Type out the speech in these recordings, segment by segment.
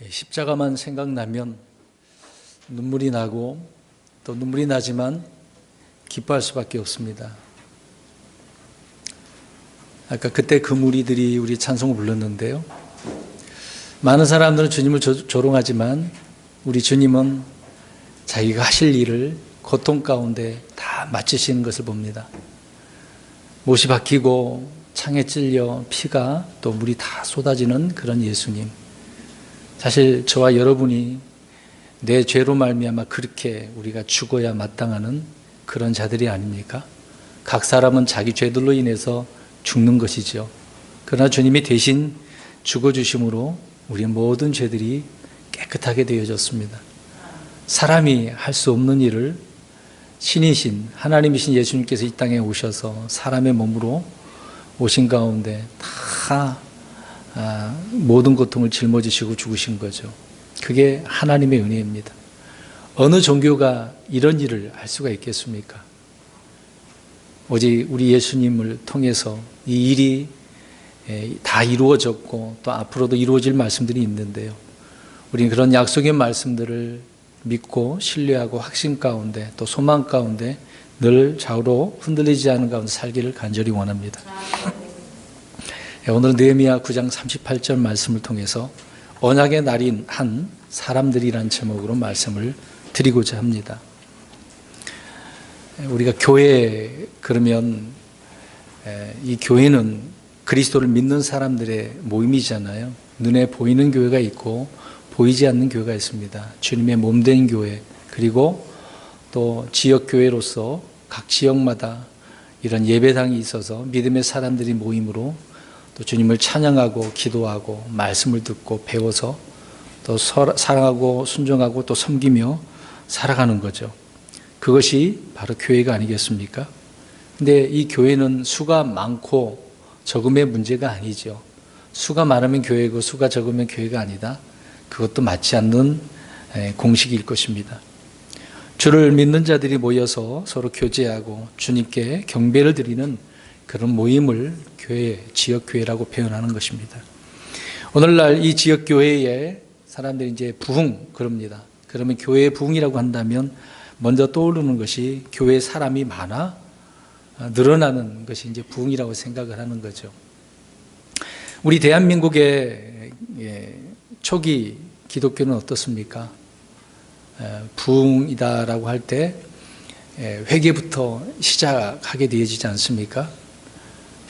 십자가만 생각나면 눈물이 나고 또 눈물이 나지만 기뻐할 수밖에 없습니다. 아까 그때 그 무리들이 우리 찬송을 불렀는데요. 많은 사람들은 주님을 조롱하지만 우리 주님은 자기가 하실 일을 고통 가운데 다 마치시는 것을 봅니다. 못이 박히고 창에 찔려 피가 또 물이 다 쏟아지는 그런 예수님. 사실 저와 여러분이 내 죄로 말미암아 그렇게 우리가 죽어야 마땅하는 그런 자들이 아닙니까? 각 사람은 자기 죄들로 인해서 죽는 것이죠. 그러나 주님이 대신 죽어주심으로 우리의 모든 죄들이 깨끗하게 되어졌습니다. 사람이 할 수 없는 일을 신이신 하나님이신 예수님께서 이 땅에 오셔서 사람의 몸으로 오신 가운데 다 모든 고통을 짊어지시고 죽으신 거죠. 그게 하나님의 은혜입니다. 어느 종교가 이런 일을 할 수가 있겠습니까? 오직 우리 예수님을 통해서 이 일이 다 이루어졌고 또 앞으로도 이루어질 말씀들이 있는데요. 우리는 그런 약속의 말씀들을 믿고 신뢰하고 확신 가운데 또 소망 가운데 늘 좌우로 흔들리지 않은 가운데 살기를 간절히 원합니다. 오늘 느헤미야 9장 38절 말씀을 통해서 언약의 날인 한 사람들이란 제목으로 말씀을 드리고자 합니다. 우리가 교회 그러면 이 교회는 그리스도를 믿는 사람들의 모임이잖아요. 눈에 보이는 교회가 있고 보이지 않는 교회가 있습니다. 주님의 몸된 교회, 그리고 또 지역교회로서 각 지역마다 이런 예배당이 있어서 믿음의 사람들이 모임으로 또 주님을 찬양하고 기도하고 말씀을 듣고 배워서 또 사랑하고 순종하고 또 섬기며 살아가는 거죠. 그것이 바로 교회가 아니겠습니까? 근데 이 교회는 수가 많고 적음의 문제가 아니죠. 수가 많으면 교회고 수가 적으면 교회가 아니다. 그것도 맞지 않는 공식일 것입니다. 주를 믿는 자들이 모여서 서로 교제하고 주님께 경배를 드리는 그런 모임을 교회, 지역교회라고 표현하는 것입니다. 오늘날 이 지역교회에 사람들이 이제 부흥 그럽니다. 그러면 교회의 부흥이라고 한다면 먼저 떠오르는 것이 교회에 사람이 많아 늘어나는 것이 이제 부흥이라고 생각을 하는 거죠. 우리 대한민국의 초기 기독교는 어떻습니까? 부흥이다라고 할 때 회개부터 시작하게 되어지지 않습니까?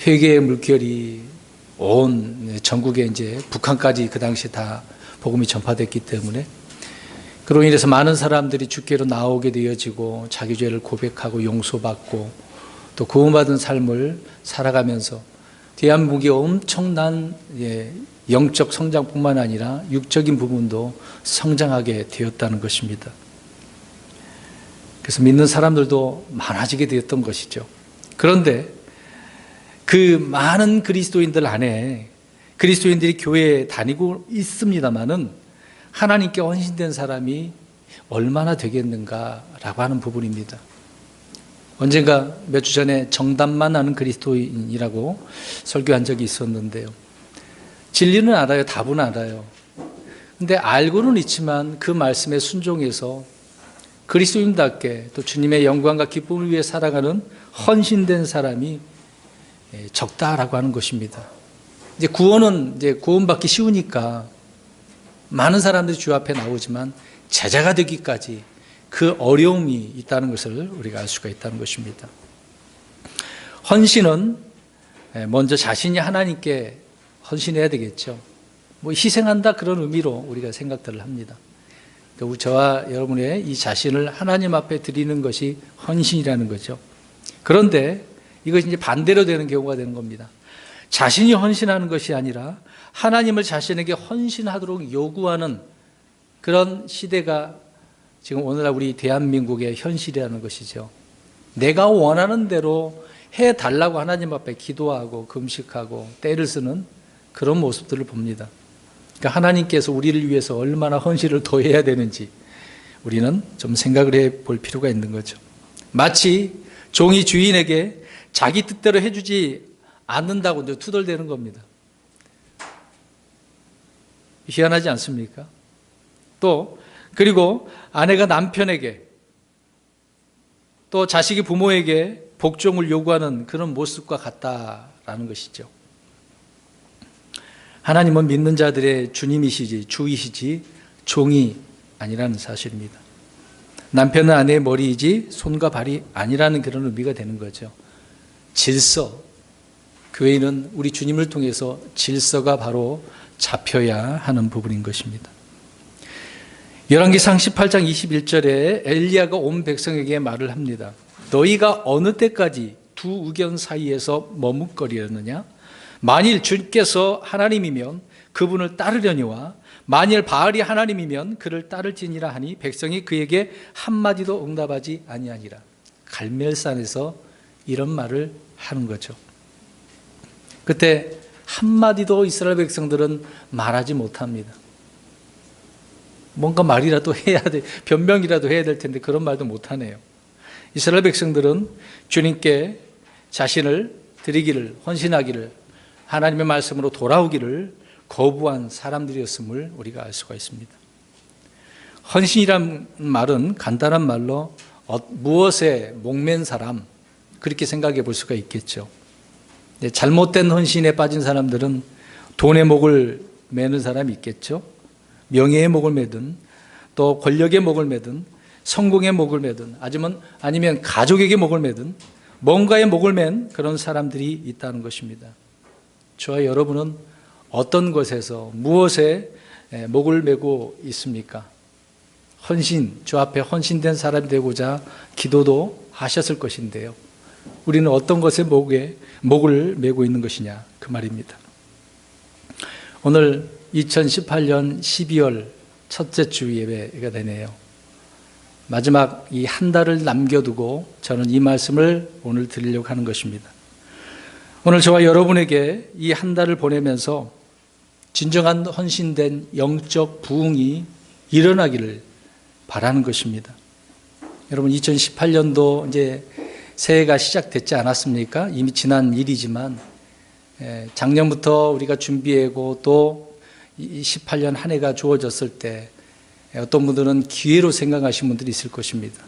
회개의 물결이 온 전국에 이제 북한까지 그 당시 다 복음이 전파됐기 때문에 그로 인해서 많은 사람들이 주께로 나오게 되어지고 자기 죄를 고백하고 용서받고 또 구원받은 삶을 살아가면서 대한민국이 엄청난 영적 성장뿐만 아니라 육적인 부분도 성장하게 되었다는 것입니다. 그래서 믿는 사람들도 많아지게 되었던 것이죠. 그런데 그 많은 그리스도인들 안에 그리스도인들이 교회에 다니고 있습니다마는 하나님께 헌신된 사람이 얼마나 되겠는가라고 하는 부분입니다. 언젠가 몇 주 전에 정답만 아는 그리스도인이라고 설교한 적이 있었는데요. 진리는 알아요. 답은 알아요. 근데 알고는 있지만 그 말씀에 순종해서 그리스도인답게 또 주님의 영광과 기쁨을 위해 살아가는 헌신된 사람이 적다라고 하는 것입니다. 이제 구원은 이제 구원받기 쉬우니까 많은 사람들이 주 앞에 나오지만 제자가 되기까지 그 어려움이 있다는 것을 우리가 알 수가 있다는 것입니다. 헌신은 먼저 자신이 하나님께 헌신해야 되겠죠. 뭐 희생한다 그런 의미로 우리가 생각들을 합니다. 저와 여러분의 이 자신을 하나님 앞에 드리는 것이 헌신이라는 거죠. 그런데 이것이 이제 반대로 되는 경우가 되는 겁니다. 자신이 헌신하는 것이 아니라 하나님을 자신에게 헌신하도록 요구하는 그런 시대가 지금 오늘날 우리 대한민국의 현실이라는 것이죠. 내가 원하는 대로 해달라고 하나님 앞에 기도하고 금식하고 때를 쓰는 그런 모습들을 봅니다. 그러니까 하나님께서 우리를 위해서 얼마나 헌신을 더 해야 되는지 우리는 좀 생각을 해볼 필요가 있는 거죠. 마치 종이 주인에게 자기 뜻대로 해주지 않는다고 투덜대는 겁니다. 희한하지 않습니까? 그리고 아내가 남편에게 또 자식이 부모에게 복종을 요구하는 그런 모습과 같다라는 것이죠. 하나님은 믿는 자들의 주님이시지 주이시지 종이 아니라는 사실입니다. 남편은 아내의 머리이지 손과 발이 아니라는 그런 의미가 되는 거죠. 질서, 교회는 우리 주님을 통해서 질서가 바로 잡혀야 하는 부분인 것입니다. 열왕기상 18장 21절에 엘리야가 온 백성에게 말을 합니다. 너희가 어느 때까지 두 의견 사이에서 머뭇거리느냐? 만일 주께서 하나님이면 그분을 따르려니와 만일 바알이 하나님이면 그를 따를지니라 하니 백성이 그에게 한마디도 응답하지 아니하니라. 갈멜산에서 이런 말을 하는 거죠. 그때 한마디도 이스라엘 백성들은 말하지 못합니다. 뭔가 말이라도 해야 돼, 변명이라도 해야 될 텐데 그런 말도 못하네요. 이스라엘 백성들은 주님께 자신을 드리기를, 헌신하기를, 하나님의 말씀으로 돌아오기를 거부한 사람들이었음을 우리가 알 수가 있습니다. 헌신이란 말은 간단한 말로 무엇에 목맨 사람, 그렇게 생각해 볼 수가 있겠죠. 잘못된 헌신에 빠진 사람들은 돈의 목을 매는 사람이 있겠죠. 명예의 목을 매든 또 권력의 목을 매든 성공의 목을 매든 아니면 가족에게 목을 매든 뭔가의 목을 맨 그런 사람들이 있다는 것입니다. 저와 여러분은 어떤 것에서 무엇에 목을 매고 있습니까? 헌신, 주 앞에 헌신된 사람이 되고자 기도도 하셨을 것인데요. 우리는 어떤 것에 목을 매고 있는 것이냐 그 말입니다. 오늘 2018년 12월 첫째 주 예배가 되네요. 마지막 이 한 달을 남겨두고 저는 이 말씀을 오늘 드리려고 하는 것입니다. 오늘 저와 여러분에게 이 한 달을 보내면서 진정한 헌신된 영적 부흥이 일어나기를 바라는 것입니다. 여러분 2018년도 이제 새해가 시작됐지 않았습니까? 이미 지난 일이지만 작년부터 우리가 준비하고 또 18년 한 해가 주어졌을 때 어떤 분들은 기회로 생각하시는 분들이 있을 것입니다.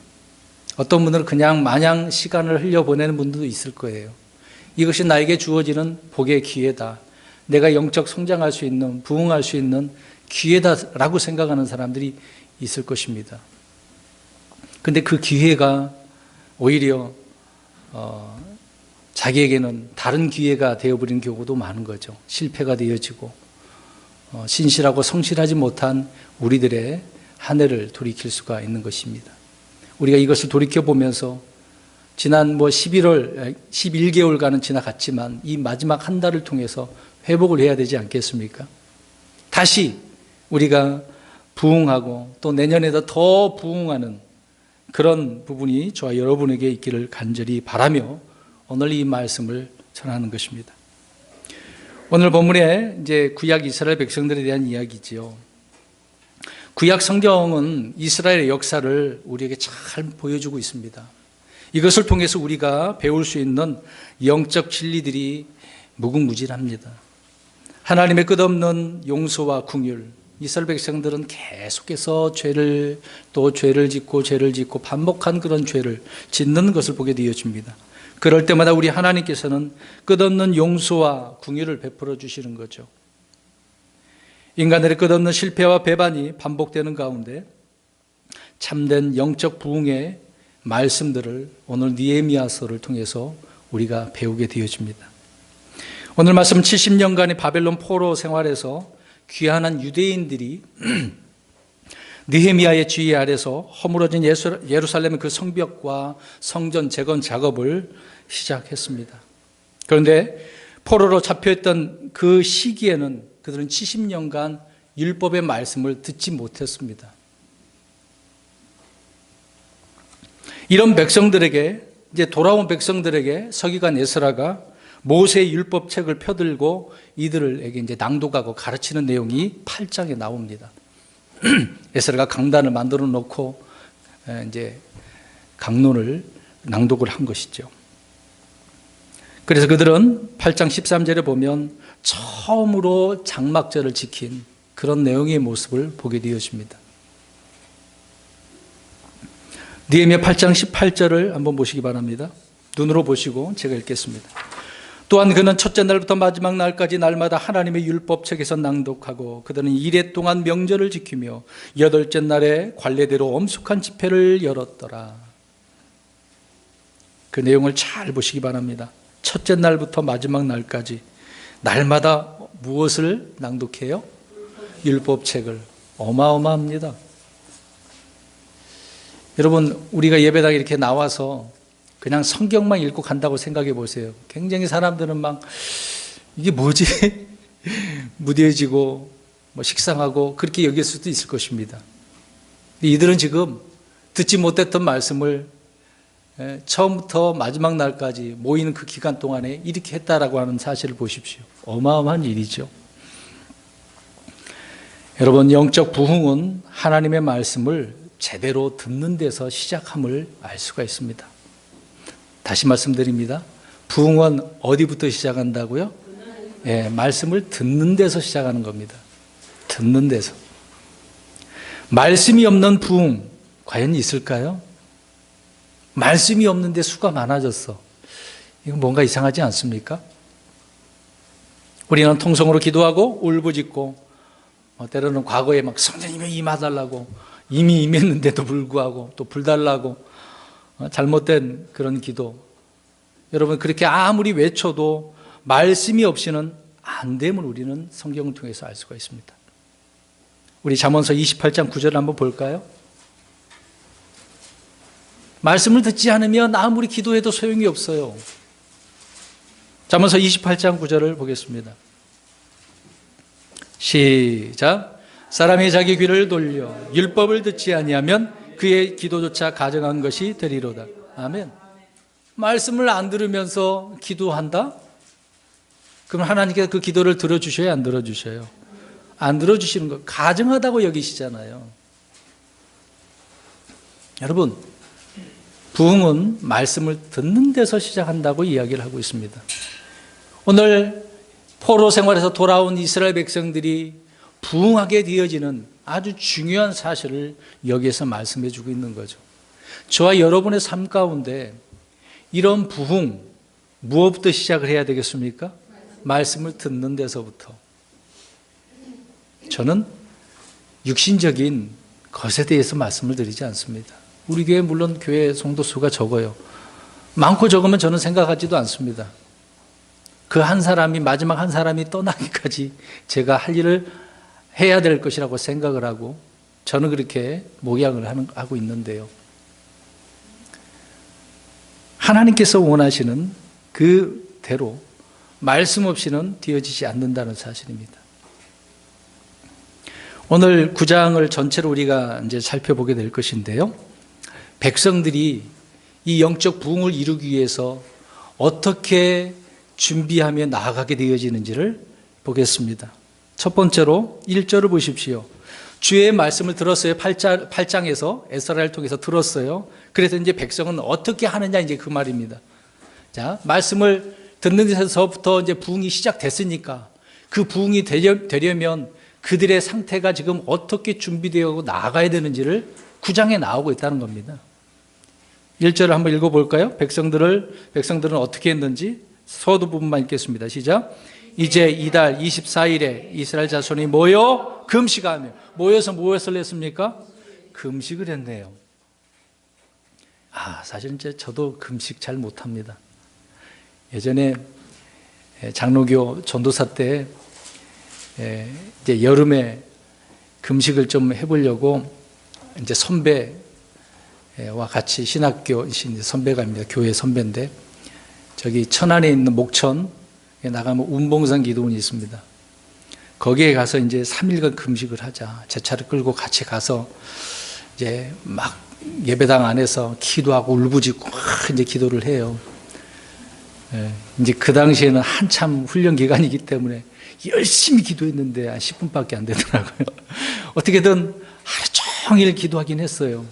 어떤 분들은 그냥 마냥 시간을 흘려보내는 분들도 있을 거예요. 이것이 나에게 주어지는 복의 기회다. 내가 영적 성장할 수 있는, 부흥할 수 있는 기회다라고 생각하는 사람들이 있을 것입니다. 그런데 그 기회가 오히려 자기에게는 다른 기회가 되어버린 경우도 많은 거죠. 실패가 되어지고 신실하고 성실하지 못한 우리들의 한 해를 돌이킬 수가 있는 것입니다. 우리가 이것을 돌이켜보면서 지난 11개월간은 지나갔지만 이 마지막 한 달을 통해서 회복을 해야 되지 않겠습니까? 다시 우리가 부흥하고 또 내년에도 더 부흥하는 그런 부분이 저와 여러분에게 있기를 간절히 바라며 오늘 이 말씀을 전하는 것입니다. 오늘 본문에 이제 구약 이스라엘 백성들에 대한 이야기지요. 구약 성경은 이스라엘의 역사를 우리에게 잘 보여주고 있습니다. 이것을 통해서 우리가 배울 수 있는 영적 진리들이 무궁무진합니다. 하나님의 끝없는 용서와 긍휼, 이스라엘 백성들은 계속해서 죄를 짓고 반복한 그런 죄를 짓는 것을 보게 되어집니다. 그럴 때마다 우리 하나님께서는 끝없는 용서와 긍휼을 베풀어 주시는 거죠. 인간들의 끝없는 실패와 배반이 반복되는 가운데 참된 영적 부흥의 말씀들을 오늘 느헤미야서를 통해서 우리가 배우게 되어집니다. 오늘 말씀 70년간의 바벨론 포로 생활에서 귀환한 유대인들이 느헤미야의 지휘 아래서 허물어진 예루살렘의 그 성벽과 성전 재건 작업을 시작했습니다. 그런데 포로로 잡혀있던 그 시기에는 그들은 70년간 율법의 말씀을 듣지 못했습니다. 이런 백성들에게, 이제 돌아온 백성들에게 서기관 에스라가 모세의 율법책을 펴들고 이들에게 이제 낭독하고 가르치는 내용이 8장에 나옵니다. 에스라가 강단을 만들어 놓고 이제 강론을 낭독을 한 것이죠. 그래서 그들은 8장 13절에 보면 처음으로 장막절을 지킨 그런 내용의 모습을 보게 되어집니다. 느헤미야 8장 18절을 한번 보시기 바랍니다. 눈으로 보시고 제가 읽겠습니다. 또한 그는 첫째 날부터 마지막 날까지 날마다 하나님의 율법책에서 낭독하고 그들은 이레 동안 명절을 지키며 여덟째 날에 관례대로 엄숙한 집회를 열었더라. 그 내용을 잘 보시기 바랍니다. 첫째 날부터 마지막 날까지 날마다 무엇을 낭독해요? 율법책을. 어마어마합니다. 여러분, 우리가 예배당에 이렇게 나와서 그냥 성경만 읽고 간다고 생각해 보세요. 굉장히 사람들은 막 이게 뭐지? 무뎌지고 식상하고 그렇게 여길 수도 있을 것입니다. 이들은 지금 듣지 못했던 말씀을 처음부터 마지막 날까지 모이는 그 기간 동안에 이렇게 했다라고 하는 사실을 보십시오. 어마어마한 일이죠. 여러분, 영적 부흥은 하나님의 말씀을 제대로 듣는 데서 시작함을 알 수가 있습니다. 다시 말씀드립니다. 부흥은 어디부터 시작한다고요? 말씀을 듣는 데서 시작하는 겁니다. 듣는 데서. 말씀이 없는 부흥 과연 있을까요? 말씀이 없는데 수가 많아졌어. 이건 뭔가 이상하지 않습니까? 우리는 통성으로 기도하고 울부짖고 때로는 과거에 막 성령님이 임하달라고 이미 임했는데도 불구하고 또 불달라고 잘못된 그런 기도. 여러분, 그렇게 아무리 외쳐도 말씀이 없이는 안 됨을 우리는 성경을 통해서 알 수가 있습니다. 우리 잠언서 28장 9절을 한번 볼까요? 말씀을 듣지 않으면 아무리 기도해도 소용이 없어요. 잠언서 28장 9절을 보겠습니다. 시작. 사람이 자기 귀를 돌려 율법을 듣지 아니하면 그의 기도조차 가증한 것이 되리로다. 아멘. 말씀을 안 들으면서 기도한다? 그럼 하나님께서 그 기도를 들어주셔요? 안 들어주셔요? 안 들어주시는 거 가증하다고 여기시잖아요. 여러분, 부흥은 말씀을 듣는 데서 시작한다고 이야기를 하고 있습니다. 오늘 포로 생활에서 돌아온 이스라엘 백성들이 부흥하게 되어지는 아주 중요한 사실을 여기에서 말씀해 주고 있는 거죠. 저와 여러분의 삶 가운데 이런 부흥, 무엇부터 시작을 해야 되겠습니까? 말씀을 듣는 데서부터. 저는 육신적인 것에 대해서 말씀을 드리지 않습니다. 우리 교회 물론 교회 성도 수가 적어요. 많고 적으면 저는 생각하지도 않습니다. 그 한 사람이 마지막 한 사람이 떠나기까지 제가 할 일을 해야 될 것이라고 생각을 하고 저는 그렇게 목양을 하고 있는데요. 하나님께서 원하시는 그대로 말씀 없이는 되어지지 않는다는 사실입니다. 오늘 9장을 전체로 우리가 이제 살펴보게 될 것인데요. 백성들이 이 영적 부흥을 이루기 위해서 어떻게 준비하며 나아가게 되어지는지를 보겠습니다. 첫 번째로 1절을 보십시오. 주의 말씀을 들었어요. 8장에서 에스라를 통해서 들었어요. 그래서 이제 백성은 어떻게 하느냐 이제 그 말입니다. 자, 말씀을 듣는 데서부터 이제 부흥이 시작됐으니까 그 부흥이 되려면 그들의 상태가 지금 어떻게 준비되어 나아가야 되는지를 9장에 나오고 있다는 겁니다. 1절을 한번 읽어볼까요? 백성들은 어떻게 했는지 서두 부분만 읽겠습니다. 시작. 이제 이달 24일에 이스라엘 자손이 모여 금식하며 모여서 무엇을 했습니까? 금식을 했네요. 사실 이제 저도 금식 잘 못합니다. 예전에 장로교 전도사 때 이제 여름에 금식을 좀 해보려고 이제 선배와 같이 신학교 선배가입니다. 교회 선배인데 저기 천안에 있는 목천 나가면 운봉산 기도원이 있습니다. 거기에 가서 이제 3일간 금식을 하자. 제 차를 끌고 같이 가서 이제 막 예배당 안에서 기도하고 울부짖고 이제 기도를 해요. 이제 그 당시에는 한참 훈련 기간이기 때문에 열심히 기도했는데 한 10분밖에 안 되더라고요. 어떻게든 하루 종일 기도하긴 했어요.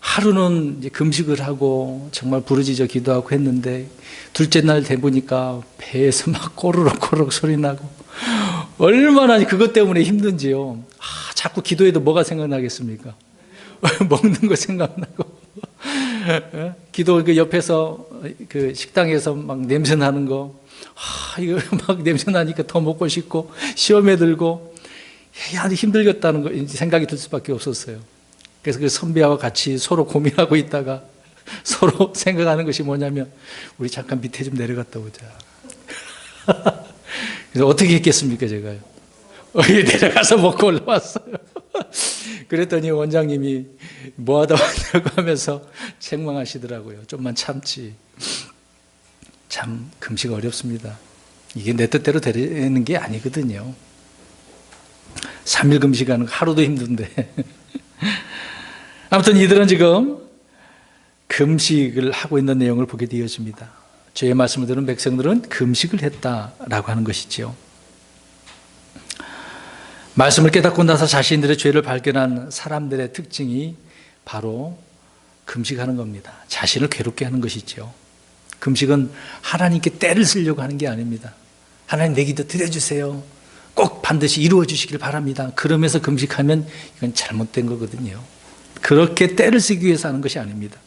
하루는 이제 금식을 하고 정말 부르짖어 기도하고 했는데 둘째 날 돼 보니까 배에서 막 꼬르륵 소리 나고 얼마나 그것 때문에 힘든지요. 자꾸 기도해도 뭐가 생각나겠습니까? 먹는 거 생각나고 기도 그 옆에서 그 식당에서 막 냄새 나는 거, 이거 막 냄새 나니까 더 먹고 싶고 시험에 들고 아주 힘들겠다는 거 생각이 들 수밖에 없었어요. 그래서 그 선배와 같이 서로 고민하고 있다가 서로 생각하는 것이 뭐냐면 우리 잠깐 밑에 좀 내려갔다 오자. 그래서 어떻게 했겠습니까, 제가요? 내려가서 먹고 올라왔어요. 그랬더니 원장님이 뭐 하다 왔냐고 하면서 책망하시더라고요. 좀만 참지. 참 금식 어렵습니다. 이게 내 뜻대로 되는 게 아니거든요. 3일 금식하는 거 하루도 힘든데. 아무튼 이들은 지금 금식을 하고 있는 내용을 보게 되어집니다. 주의 말씀을 들은 백성들은 금식을 했다라고 하는 것이죠. 말씀을 깨닫고 나서 자신들의 죄를 발견한 사람들의 특징이 바로 금식하는 겁니다. 자신을 괴롭게 하는 것이죠. 금식은 하나님께 때를 쓰려고 하는 게 아닙니다. 하나님 내 기도 들어주세요. 꼭 반드시 이루어 주시길 바랍니다. 그러면서 금식하면 이건 잘못된 거거든요. 그렇게 때를 쓰기 위해서 하는 것이 아닙니다.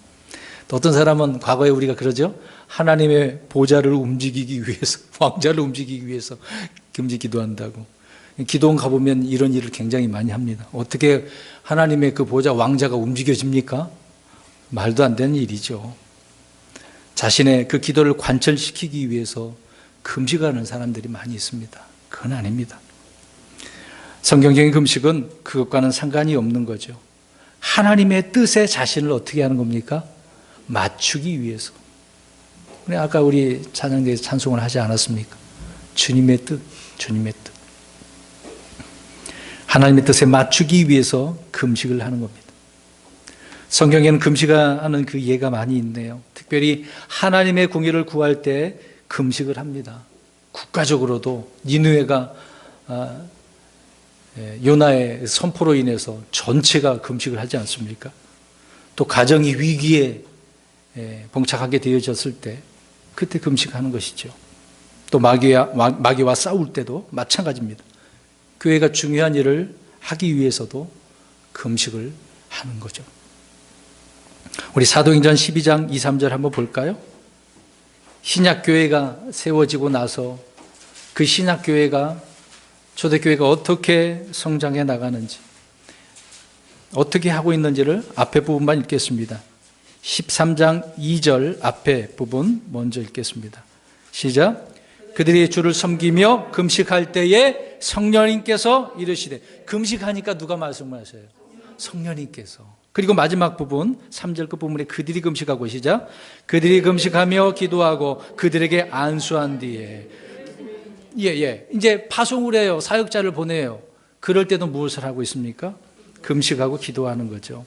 또 어떤 사람은 과거에 우리가 그러죠. 하나님의 보좌를 움직이기 위해서, 왕자를 움직이기 위해서 금식 기도한다고. 기도원 가보면 이런 일을 굉장히 많이 합니다. 어떻게 하나님의 그 보좌 왕자가 움직여집니까? 말도 안 되는 일이죠. 자신의 그 기도를 관철시키기 위해서 금식하는 사람들이 많이 있습니다. 그건 아닙니다. 성경적인 금식은 그것과는 상관이 없는 거죠. 하나님의 뜻에 자신을 어떻게 하는 겁니까? 맞추기 위해서. 아까 우리 찬양대에서 찬송을 하지 않았습니까? 주님의 뜻, 주님의 뜻. 하나님의 뜻에 맞추기 위해서 금식을 하는 겁니다. 성경에는 금식하는 그 예가 많이 있네요. 특별히 하나님의 공의를 구할 때 금식을 합니다. 국가적으로도 니느웨가 요나의 선포로 인해서 전체가 금식을 하지 않습니까? 또 가정이 위기에 봉착하게 되어졌을 때 그때 금식하는 것이죠. 또 마귀와 싸울 때도 마찬가지입니다. 교회가 중요한 일을 하기 위해서도 금식을 하는 거죠. 우리 사도행전 12장 2, 3절 한번 볼까요? 신약교회가 세워지고 나서 그 신약교회가 초대교회가 어떻게 성장해 나가는지, 어떻게 하고 있는지를 앞에 부분만 읽겠습니다. 13장 2절 앞에 부분 먼저 읽겠습니다. 시작. 그들이 주를 섬기며 금식할 때에 성령님께서 이르시되. 금식하니까 누가 말씀을 하세요? 성령님께서. 그리고 마지막 부분 3절 그 부분에 그들이 금식하고 시작. 그들이 금식하며 기도하고 그들에게 안수한 뒤에 이제 파송을 해요. 사역자를 보내요. 그럴 때도 무엇을 하고 있습니까? 금식하고 기도하는 거죠.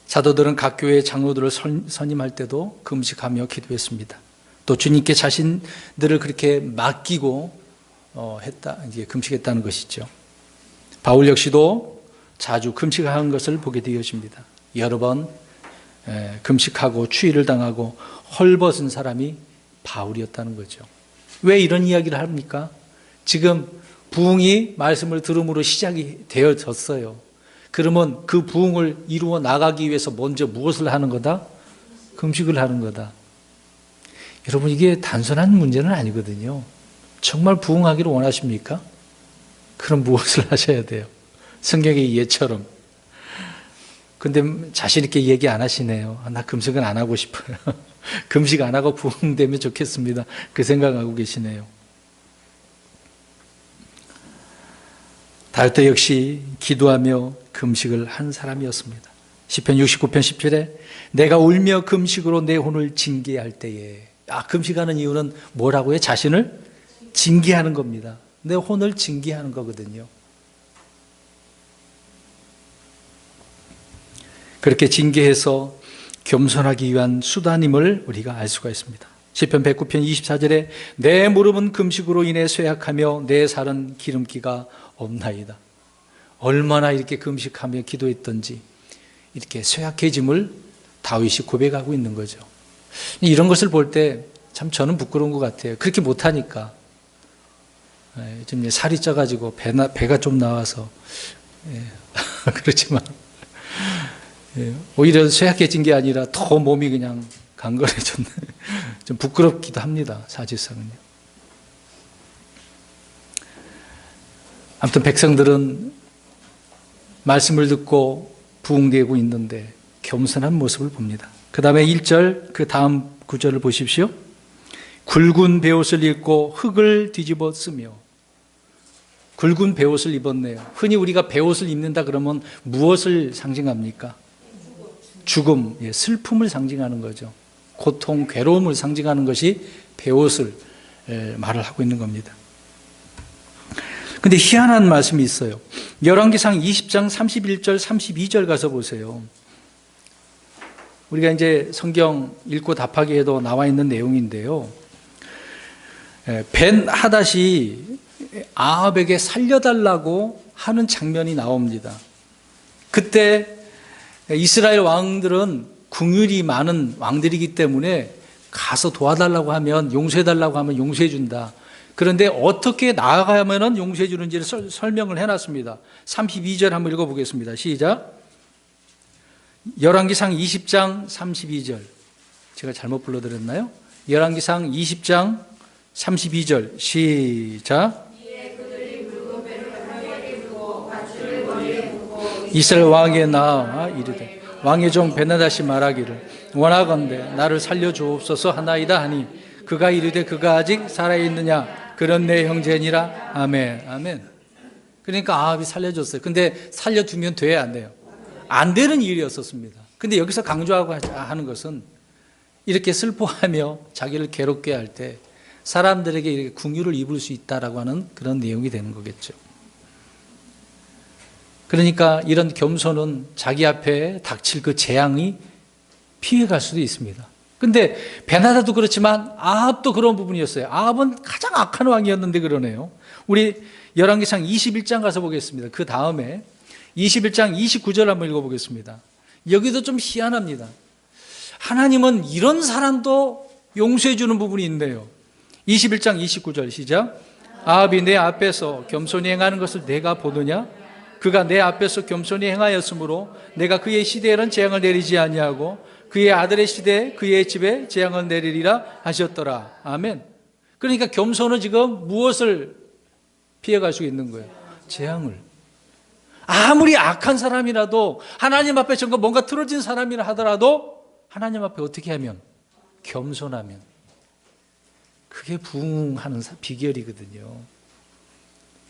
사도들은 각 교회의 장로들을 선임할 때도 금식하며 기도했습니다. 또 주님께 자신들을 그렇게 맡기고 이제 금식했다는 것이죠. 바울 역시도 자주 금식하는 것을 보게 되어집니다. 여러 번 금식하고 추위를 당하고 헐벗은 사람이 바울이었다는 거죠. 왜 이런 이야기를 합니까? 지금 부흥이 말씀을 들음으로 시작이 되어졌어요. 그러면 그 부흥을 이루어 나가기 위해서 먼저 무엇을 하는 거다? 금식을 하는 거다. 여러분, 이게 단순한 문제는 아니거든요. 정말 부흥하기를 원하십니까? 그럼 무엇을 하셔야 돼요? 성경의 예처럼. 근데 자신 있게 얘기 안 하시네요. 나 금식은 안 하고 싶어요. 금식 안 하고 부흥되면 좋겠습니다. 그 생각하고 계시네요. 다윗도 역시 기도하며 금식을 한 사람이었습니다. 시편 69편 10절에 내가 울며 금식으로 내 혼을 징계할 때에. 금식하는 이유는 뭐라고요? 자신을 징계하는 겁니다. 내 혼을 징계하는 거거든요. 그렇게 징계해서 겸손하기 위한 수단임을 우리가 알 수가 있습니다. 시편 109편 24절에 내 무릎은 금식으로 인해 쇠약하며 내 살은 기름기가 없나이다. 얼마나 이렇게 금식하며 기도했던지 이렇게 쇠약해짐을 다윗이 고백하고 있는 거죠. 이런 것을 볼 때 참 저는 부끄러운 것 같아요. 그렇게 못하니까. 좀 살이 쪄가지고 배가 좀 나와서 그렇지만 오히려 쇠약해진 게 아니라 더 몸이 그냥 강건해졌네. 좀 부끄럽기도 합니다. 사실상은요. 아무튼 백성들은 말씀을 듣고 부응되고 있는데 겸손한 모습을 봅니다. 그 다음에 1절, 그 다음 구절을 보십시오. 굵은 베옷을 입고 흙을 뒤집어 쓰며. 굵은 베옷을 입었네요. 흔히 우리가 베옷을 입는다 그러면 무엇을 상징합니까? 죽음, 슬픔을 상징하는 거죠. 고통, 괴로움을 상징하는 것이 베옷을 말을 하고 있는 겁니다. 근데 희한한 말씀이 있어요. 열왕기상 20장 31절 32절 가서 보세요. 우리가 이제 성경 읽고 답하기에도 나와 있는 내용인데요. 벤 하닷이 아합에게 살려달라고 하는 장면이 나옵니다. 그때 이스라엘 왕들은 긍휼이 많은 왕들이기 때문에 가서 도와달라고 하면, 용서해달라고 하면 용서해준다. 그런데 어떻게 나아가면 용서해 주는지를 설명을 해놨습니다. 32절 한번 읽어보겠습니다. 시작. 열왕기상 20장 32절. 제가 잘못 불러드렸나요? 열왕기상 20장 32절. 시작. 이스라엘 왕에 나아 이르되 왕의 종 벤하닷이 말하기를 원하건대 나를 살려주옵소서 하나이다 하니 그가 이르되 그가 아직 살아있느냐 그런 내 형제니라. 아멘. 아멘. 그러니까 아합이 살려줬어요. 근데 살려두면 돼야 안 돼요? 안 되는 일이었었습니다. 근데 여기서 강조하고 하는 것은 이렇게 슬퍼하며 자기를 괴롭게 할 때 사람들에게 이렇게 긍휼을 입을 수 있다라고 하는 그런 내용이 되는 거겠죠. 그러니까 이런 겸손은 자기 앞에 닥칠 그 재앙이 피해갈 수도 있습니다. 근데 베나다도 그렇지만 아합도 그런 부분이었어요. 아합은 가장 악한 왕이었는데 그러네요. 우리 열왕기상 21장 가서 보겠습니다. 그 다음에 21장 29절 한번 읽어보겠습니다. 여기도 좀 희한합니다. 하나님은 이런 사람도 용서해 주는 부분이 있네요. 21장 29절 시작. 아합이 내 앞에서 겸손히 행하는 것을 내가 보느냐? 그가 내 앞에서 겸손히 행하였으므로 내가 그의 시대에는 재앙을 내리지 아니하고 그의 아들의 시대에 그의 집에 재앙을 내리리라 하셨더라. 아멘. 그러니까 겸손은 지금 무엇을 피해갈 수 있는 거예요? 재앙을. 아무리 악한 사람이라도 하나님 앞에 뭔가 틀어진 사람이라 하더라도 하나님 앞에 어떻게 하면? 겸손하면. 그게 부흥하는 비결이거든요.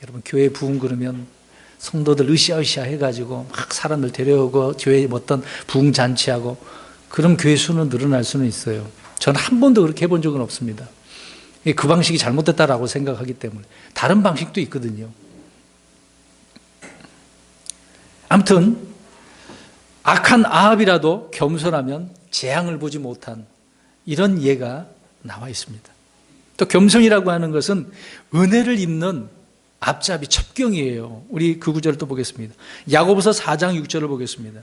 여러분 교회 부흥 그러면 성도들 으쌰으쌰 해가지고 막 사람들 데려오고 교회에 어떤 부흥 잔치하고 그럼 교회 수는 늘어날 수는 있어요. 저는 한 번도 그렇게 해본 적은 없습니다. 그 방식이 잘못됐다라고 생각하기 때문에. 다른 방식도 있거든요. 아무튼 악한 아합이라도 겸손하면 재앙을 보지 못한 이런 예가 나와 있습니다. 또 겸손이라고 하는 것은 은혜를 입는 앞잡이 첩경이에요. 우리 그 구절을 또 보겠습니다. 야고보서 4장 6절을 보겠습니다.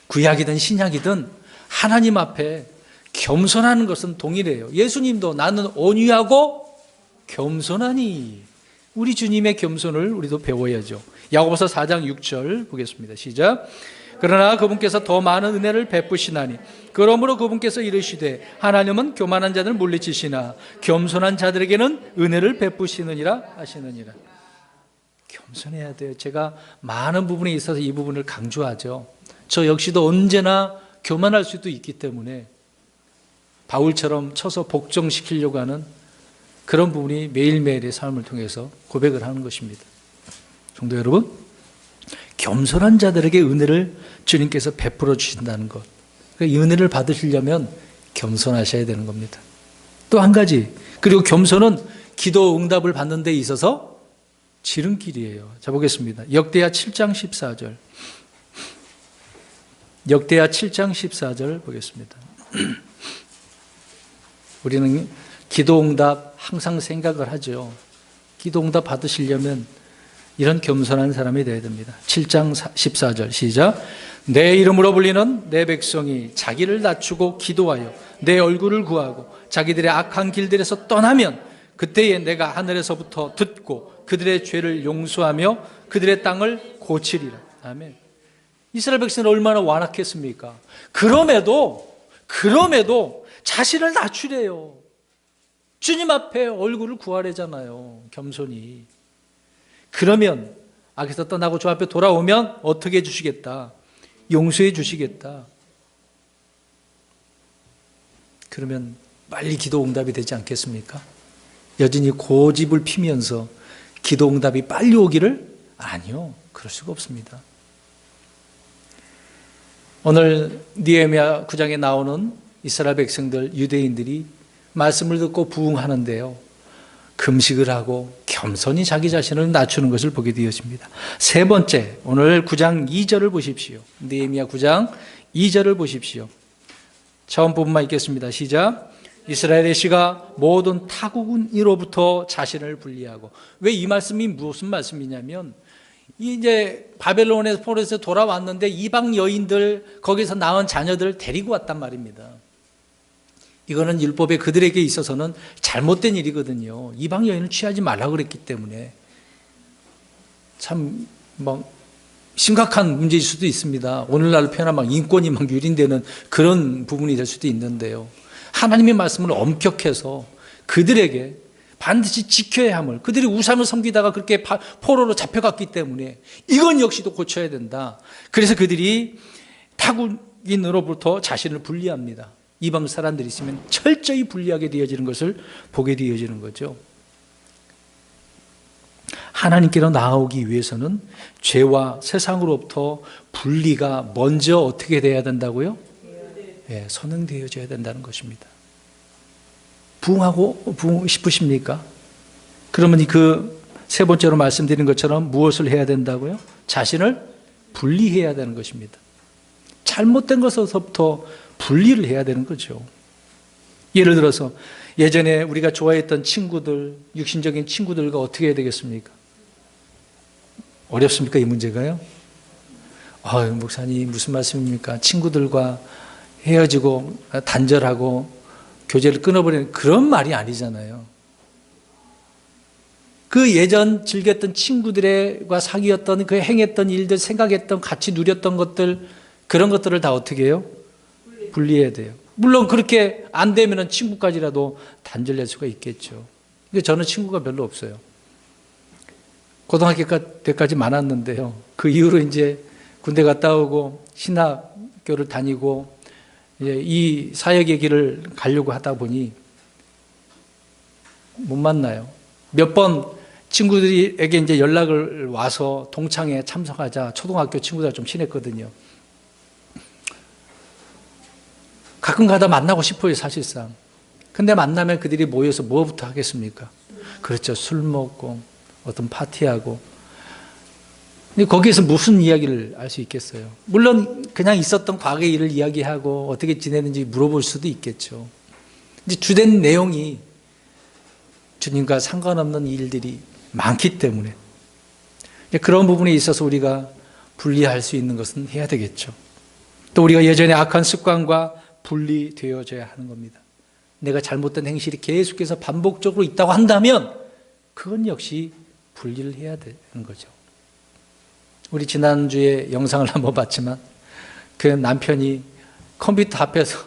구약이든 신약이든 하나님 앞에 겸손하는 것은 동일해요. 예수님도 나는 온유하고 겸손하니. 우리 주님의 겸손을 우리도 배워야죠. 야고보서 4장 6절 보겠습니다. 시작. 그러나 그분께서 더 많은 은혜를 베푸시나니 그러므로 그분께서 이르시되 하나님은 교만한 자들을 물리치시나 겸손한 자들에게는 은혜를 베푸시느니라 하시느니라. 겸손해야 돼요. 제가 많은 부분에 있어서 이 부분을 강조하죠. 저 역시도 언제나 교만할 수도 있기 때문에 바울처럼 쳐서 복종시키려고 하는 그런 부분이 매일매일의 삶을 통해서 고백을 하는 것입니다. 성도 여러분, 겸손한 자들에게 은혜를 주님께서 베풀어 주신다는 것. 이 은혜를 받으시려면 겸손하셔야 되는 겁니다. 또 한 가지, 그리고 겸손은 기도 응답을 받는 데 있어서 지름길이에요. 자, 보겠습니다. 역대하 7장 14절. 역대하 7장 14절 보겠습니다. 우리는 기도 응답 항상 생각을 하죠. 기도 응답 받으시려면 이런 겸손한 사람이 되어야 됩니다. 7장 14절 시작. 내 이름으로 불리는 내 백성이 자기를 낮추고 기도하여 내 얼굴을 구하고 자기들의 악한 길들에서 떠나면 그때에 내가 하늘에서부터 듣고 그들의 죄를 용서하며 그들의 땅을 고치리라. 아멘. 이스라엘 백성은 얼마나 완악했습니까? 그럼에도 자신을 낮추래요. 주님 앞에 얼굴을 구하래잖아요. 겸손히. 그러면 악에서 떠나고 주 앞에 돌아오면 어떻게 해주시겠다? 용서해 주시겠다. 그러면 빨리 기도 응답이 되지 않겠습니까? 여전히 고집을 피면서 기도 응답이 빨리 오기를? 아니요. 그럴 수가 없습니다. 오늘 느헤미야 9장에 나오는 이스라엘 백성들, 유대인들이 말씀을 듣고 부응하는데요. 금식을 하고 겸손히 자기 자신을 낮추는 것을 보게 되었습니다. 세 번째, 오늘 9장 2절을 보십시오. 느헤미야 9장 2절을 보십시오. 처음 부분만 읽겠습니다. 시작. 이스라엘의 씨가 모든 타국인으로부터 자신을 분리하고. 왜 이 말씀이 무슨 말씀이냐면, 이제 바벨론에서 포로에서 돌아왔는데 이방 여인들, 거기서 낳은 자녀들을 데리고 왔단 말입니다. 이거는 율법에 그들에게 있어서는 잘못된 일이거든요. 이방 여인을 취하지 말라고 그랬기 때문에. 참 심각한 문제일 수도 있습니다. 오늘날 표현하면 인권이 유린되는 그런 부분이 될 수도 있는데요. 하나님의 말씀을 엄격해서 그들에게 반드시 지켜야 함을, 그들이 우상을 섬기다가 그렇게 포로로 잡혀갔기 때문에 이건 역시도 고쳐야 된다. 그래서 그들이 타국인으로부터 자신을 분리합니다. 이방 사람들이 있으면 철저히 분리하게 되어지는 것을 보게 되어지는 거죠. 하나님께로 나아오기 위해서는 죄와 세상으로부터 분리가 먼저 어떻게 돼야 된다고요? 네, 선행되어져야 된다는 것입니다. 부응하고 싶으십니까? 그러면 그 세 번째로 말씀드린 것처럼 무엇을 해야 된다고요? 자신을 분리해야 되는 것입니다. 잘못된 것에서부터 분리를 해야 되는 거죠. 예를 들어서 예전에 우리가 좋아했던 친구들, 육신적인 친구들과 어떻게 해야 되겠습니까? 어렵습니까, 이 문제가요? 목사님 무슨 말씀입니까? 친구들과 헤어지고 단절하고 교제를 끊어버리는 그런 말이 아니잖아요. 그 예전 즐겼던 친구들과 사귀었던, 그 행했던 일들, 생각했던, 같이 누렸던 것들, 그런 것들을 다 어떻게 해요? 분리해야 돼요. 물론 그렇게 안 되면 친구까지라도 단절될 수가 있겠죠. 근데 저는 친구가 별로 없어요. 고등학교 때까지 많았는데요. 그 이후로 이제 군대 갔다 오고 신학교를 다니고 이 사역의 길을 가려고 하다 보니 못 만나요. 몇 번 친구들에게 이제 연락을 와서 동창회 참석하자. 초등학교 친구들 좀 친했거든요. 가끔 가다 만나고 싶어요, 사실상. 근데 만나면 그들이 모여서 뭐부터 하겠습니까? 그렇죠. 술 먹고 어떤 파티하고. 근데 거기에서 무슨 이야기를 알 수 있겠어요? 물론 그냥 있었던 과거의 일을 이야기하고 어떻게 지내는지 물어볼 수도 있겠죠. 이제 주된 내용이 주님과 상관없는 일들이 많기 때문에 그런 부분에 있어서 우리가 분리할 수 있는 것은 해야 되겠죠. 또 우리가 예전에 악한 습관과 분리되어져야 하는 겁니다. 내가 잘못된 행실이 계속해서 반복적으로 있다고 한다면 그건 역시 분리를 해야 되는 거죠. 우리 지난주에 영상을 한번 봤지만 그 남편이 컴퓨터 앞에서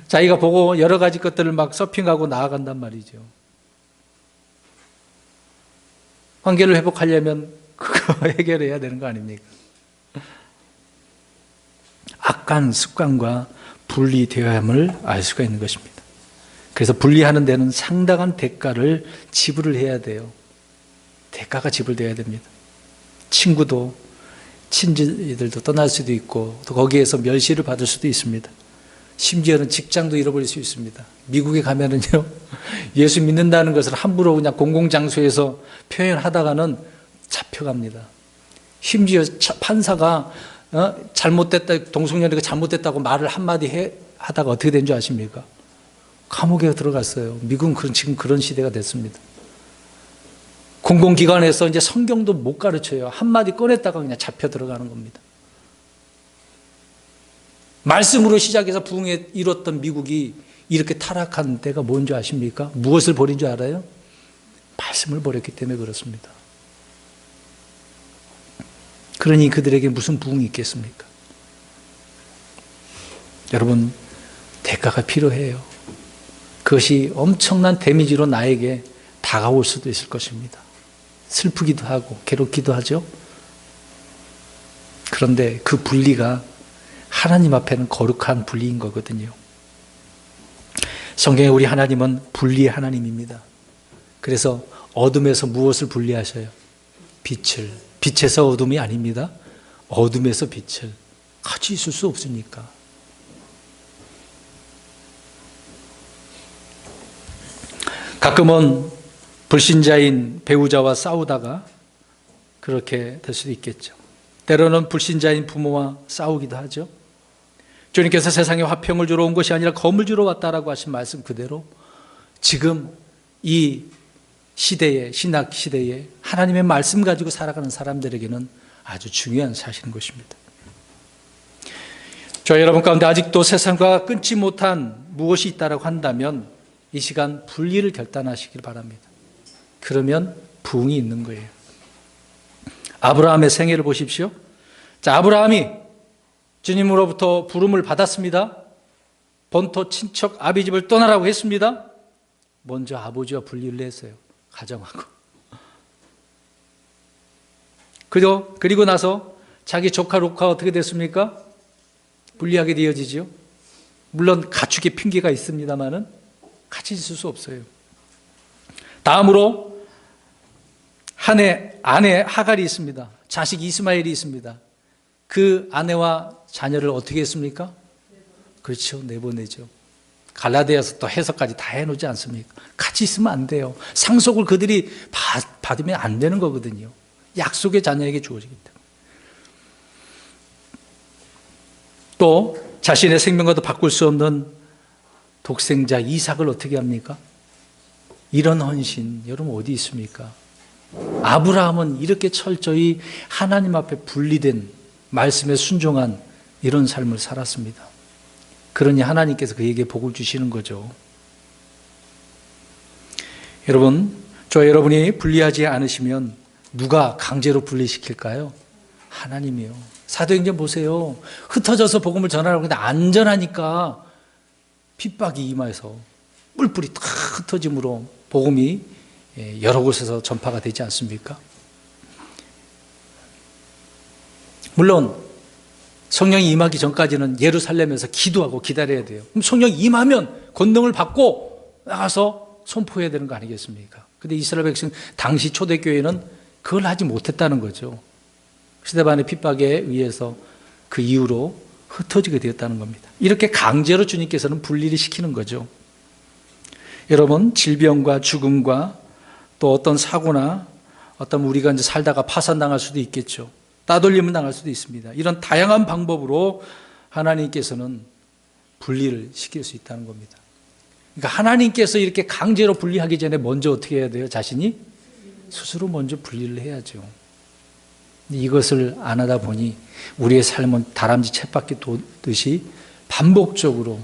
자기가 보고 여러 가지 것들을 막 서핑하고 나아간단 말이죠. 관계를 회복하려면 그거 해결해야 되는 거 아닙니까? 악한 습관과 분리되어야 함을 알 수가 있는 것입니다. 그래서 분리하는 데는 상당한 대가를 지불을 해야 돼요. 대가가 지불되어야 됩니다. 친구도 친지들도 떠날 수도 있고 또 거기에서 멸시를 받을 수도 있습니다. 심지어는 직장도 잃어버릴 수 있습니다. 미국에 가면은요, 예수 믿는다는 것을 함부로 그냥 공공장소에서 표현하다가는 잡혀갑니다. 심지어 판사가 잘못됐다, 동성연애가 잘못됐다고 말을 한마디 하다가 어떻게 된 줄 아십니까? 감옥에 들어갔어요. 미국은 지금 그런 시대가 됐습니다. 공공기관에서 이제 성경도 못 가르쳐요. 한마디 꺼냈다가 그냥 잡혀 들어가는 겁니다. 말씀으로 시작해서 부흥에 이뤘던 미국이 이렇게 타락한 때가 뭔지 아십니까? 무엇을 버린 줄 알아요? 말씀을 버렸기 때문에 그렇습니다. 그러니 그들에게 무슨 부흥이 있겠습니까? 여러분, 대가가 필요해요. 그것이 엄청난 데미지로 나에게 다가올 수도 있을 것입니다. 슬프기도 하고 괴롭기도 하죠. 그런데 그 분리가 하나님 앞에는 거룩한 분리인 거거든요. 성경에 우리 하나님은 분리의 하나님입니다. 그래서 어둠에서 무엇을 분리하셔요? 빛을. 빛에서 어둠이 아닙니다. 어둠에서 빛을. 같이 있을 수 없으니까. 가끔은 불신자인 배우자와 싸우다가 그렇게 될 수도 있겠죠. 때로는 불신자인 부모와 싸우기도 하죠. 주님께서 세상에 화평을 주러 온 것이 아니라 검을 주러 왔다라고 하신 말씀 그대로 지금 이 시대에, 신학 시대에 하나님의 말씀 가지고 살아가는 사람들에게는 아주 중요한 사실인 것입니다. 저 여러분 가운데 아직도 세상과 끊지 못한 무엇이 있다라고 한다면 이 시간 분리를 결단하시길 바랍니다. 그러면 부흥이 있는 거예요. 아브라함의 생애를 보십시오. 자, 아브라함이 주님으로부터 부름을 받았습니다. 본토 친척 아비집을 떠나라고 했습니다. 먼저 아버지와 분리를 했어요. 가정하고. 그리고 나서 자기 조카 롯과 어떻게 됐습니까? 분리하게 되어지죠. 물론 가축의 핑계가 있습니다만은 같이 있을 수 없어요. 다음으로 아내 하갈이 있습니다. 자식 이스마엘이 있습니다. 그 아내와 자녀를 어떻게 했습니까? 그렇죠. 내보내죠. 갈라디아서 또 해석까지 다 해놓지 않습니까? 같이 있으면 안 돼요. 상속을 그들이 받으면 안 되는 거거든요. 약속의 자녀에게 주어지기 때문에. 또 자신의 생명과도 바꿀 수 없는 독생자 이삭을 어떻게 합니까? 이런 헌신 여러분 어디 있습니까? 아브라함은 이렇게 철저히 하나님 앞에 분리된 말씀에 순종한 이런 삶을 살았습니다. 그러니 하나님께서 그에게 복을 주시는 거죠. 여러분, 여러분이 분리하지 않으시면 누가 강제로 분리시킬까요? 하나님이요. 사도행전 보세요. 흩어져서 복음을 전하라고 하는데 안전하니까 핍박이 임하여서 뿔뿔이 다 흩어짐으로 복음이 여러 곳에서 전파가 되지 않습니까? 물론 성령이 임하기 전까지는 예루살렘에서 기도하고 기다려야 돼요. 그럼 성령이 임하면 권능을 받고 나가서 선포해야 되는 거 아니겠습니까? 근데 이스라엘 백성 당시 초대교회는 그걸 하지 못했다는 거죠. 스데반의 핍박에 의해서 그 이후로 흩어지게 되었다는 겁니다. 이렇게 강제로 주님께서는 분리를 시키는 거죠. 여러분, 질병과 죽음과 또 어떤 사고나 어떤 우리가 이제 살다가 파산당할 수도 있겠죠. 따돌림을 당할 수도 있습니다. 이런 다양한 방법으로 하나님께서는 분리를 시킬 수 있다는 겁니다. 그러니까 하나님께서 이렇게 강제로 분리하기 전에 먼저 어떻게 해야 돼요? 자신이 스스로 먼저 분리를 해야죠. 이것을 안 하다 보니 우리의 삶은 다람쥐 쳇바퀴 도듯이 반복적으로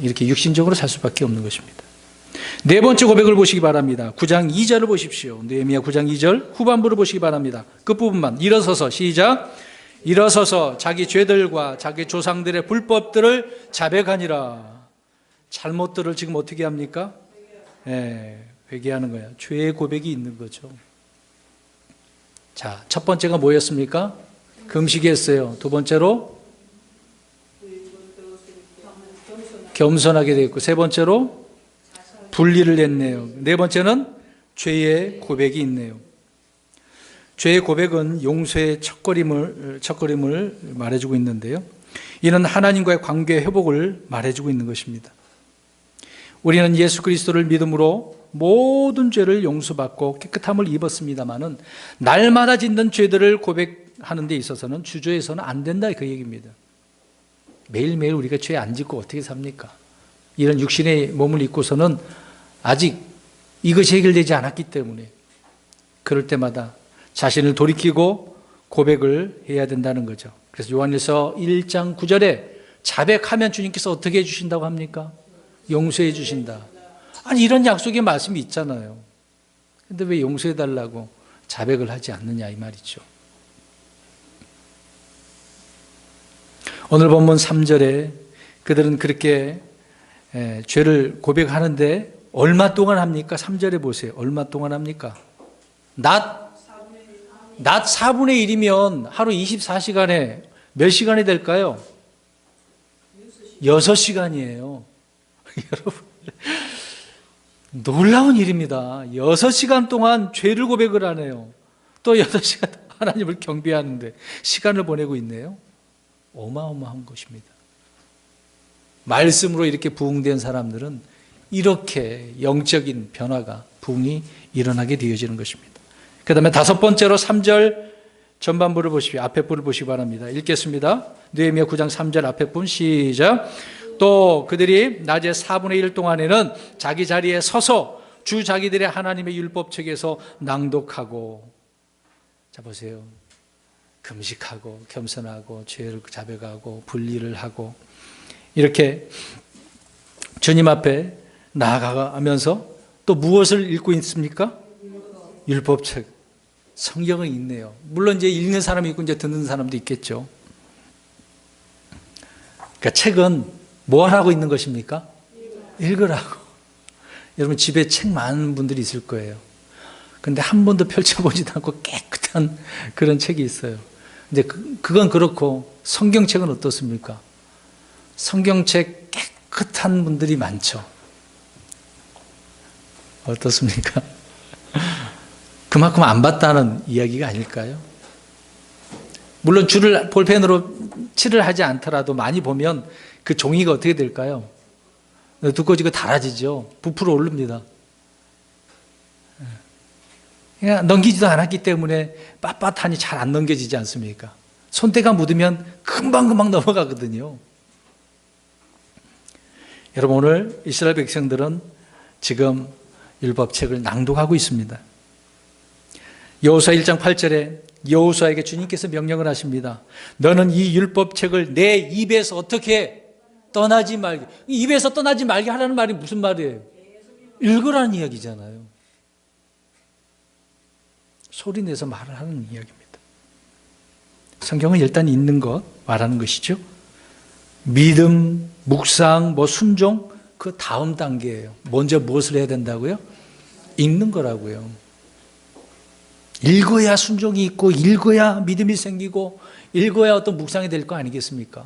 이렇게 육신적으로 살 수밖에 없는 것입니다. 네 번째 고백을 보시기 바랍니다. 9장 2절을 보십시오. 느헤미야 9장 2절 후반부를 보시기 바랍니다. 끝부분만 일어서서 시작. 일어서서 자기 죄들과 자기 조상들의 불법들을 자백하니라. 잘못들을 지금 어떻게 합니까? 회개하는 거야. 죄의 고백이 있는 거죠. 자, 첫 번째가 뭐였습니까? 금식했어요. 두 번째로 겸손하게 되었고, 세 번째로 분리를 했네요. 네 번째는 죄의 고백이 있네요. 죄의 고백은 용서의 첫걸음을 말해주고 있는데요. 이는 하나님과의 관계 회복을 말해주고 있는 것입니다. 우리는 예수 그리스도를 믿음으로 모든 죄를 용서받고 깨끗함을 입었습니다마는 날마다 짓는 죄들을 고백하는 데 있어서는 주저해서는 안 된다, 그 얘기입니다. 매일매일 우리가 죄 안 짓고 어떻게 삽니까? 이런 육신의 몸을 입고서는 아직 이것이 해결되지 않았기 때문에 그럴 때마다 자신을 돌이키고 고백을 해야 된다는 거죠. 그래서 요한일서 1장 9절에 자백하면 주님께서 어떻게 해주신다고 합니까? 용서해 주신다. 아니, 이런 약속의 말씀이 있잖아요. 근데 왜 용서해 달라고 자백을 하지 않느냐 이 말이죠. 오늘 본문 3절에 그들은 그렇게 죄를 고백하는데 얼마 동안 합니까? 3절에 보세요. 얼마 동안 합니까? 낮 4분의 1이면 하루 24시간에 몇 시간이 될까요? 6시간이에요. 여러분, 놀라운 일입니다. 6시간 동안 죄를 고백을 하네요. 또 6시간 하나님을 경배하는데 시간을 보내고 있네요. 어마어마한 것입니다. 말씀으로 이렇게 부흥된 사람들은 이렇게 영적인 변화가, 부흥이 일어나게 되어지는 것입니다. 그 다음에 5번째로 3절 전반부를 보십시오. 앞에 부를 보시기 바랍니다. 읽겠습니다. 느헤미야 9장 3절 앞에 분 시작. 또 그들이 낮에 4분의 1 동안에는 자기 자리에 서서 주 자기들의 하나님의 율법책에서 낭독하고, 자 보세요. 금식하고 겸손하고 죄를 자백하고 분리를 하고 이렇게 주님 앞에 나아가면서 또 무엇을 읽고 있습니까? 율법책, 성경은 있네요. 물론 이제 읽는 사람이 있고 이제 듣는 사람도 있겠죠. 그러니까 책은 뭐 하라고 있는 것입니까? 읽으라고. 여러분 집에 책 많은 분들이 있을 거예요. 근데 한 번도 펼쳐보지도 않고 깨끗한 그런 책이 있어요. 근데 그건 그렇고 성경책은 어떻습니까? 성경책 깨끗한 분들이 많죠. 어떻습니까? 그만큼 안 봤다는 이야기가 아닐까요? 물론 줄을 볼펜으로 칠을 하지 않더라도 많이 보면 그 종이가 어떻게 될까요? 두꺼워지고 닳아지죠. 부풀어 오릅니다. 그냥 넘기지도 않았기 때문에 빳빳하니 잘 안 넘겨지지 않습니까? 손때가 묻으면 금방금방 넘어가거든요. 여러분, 오늘 이스라엘 백성들은 지금 율법책을 낭독하고 있습니다. 여호수아 1장 8절에 여호수아에게 주님께서 명령을 하십니다. 너는 이 율법책을 내 입에서 어떻게 떠나지 말게. 입에서 떠나지 말게 하라는 말이 무슨 말이에요? 읽으라는 이야기잖아요. 소리내서 말을 하는 이야기입니다. 성경은 일단 읽는 것 말하는 것이죠. 믿음, 묵상, 순종, 그 다음 단계예요. 먼저 무엇을 해야 된다고요? 읽는 거라고요. 읽어야 순종이 있고, 읽어야 믿음이 생기고, 읽어야 어떤 묵상이 될 거 아니겠습니까?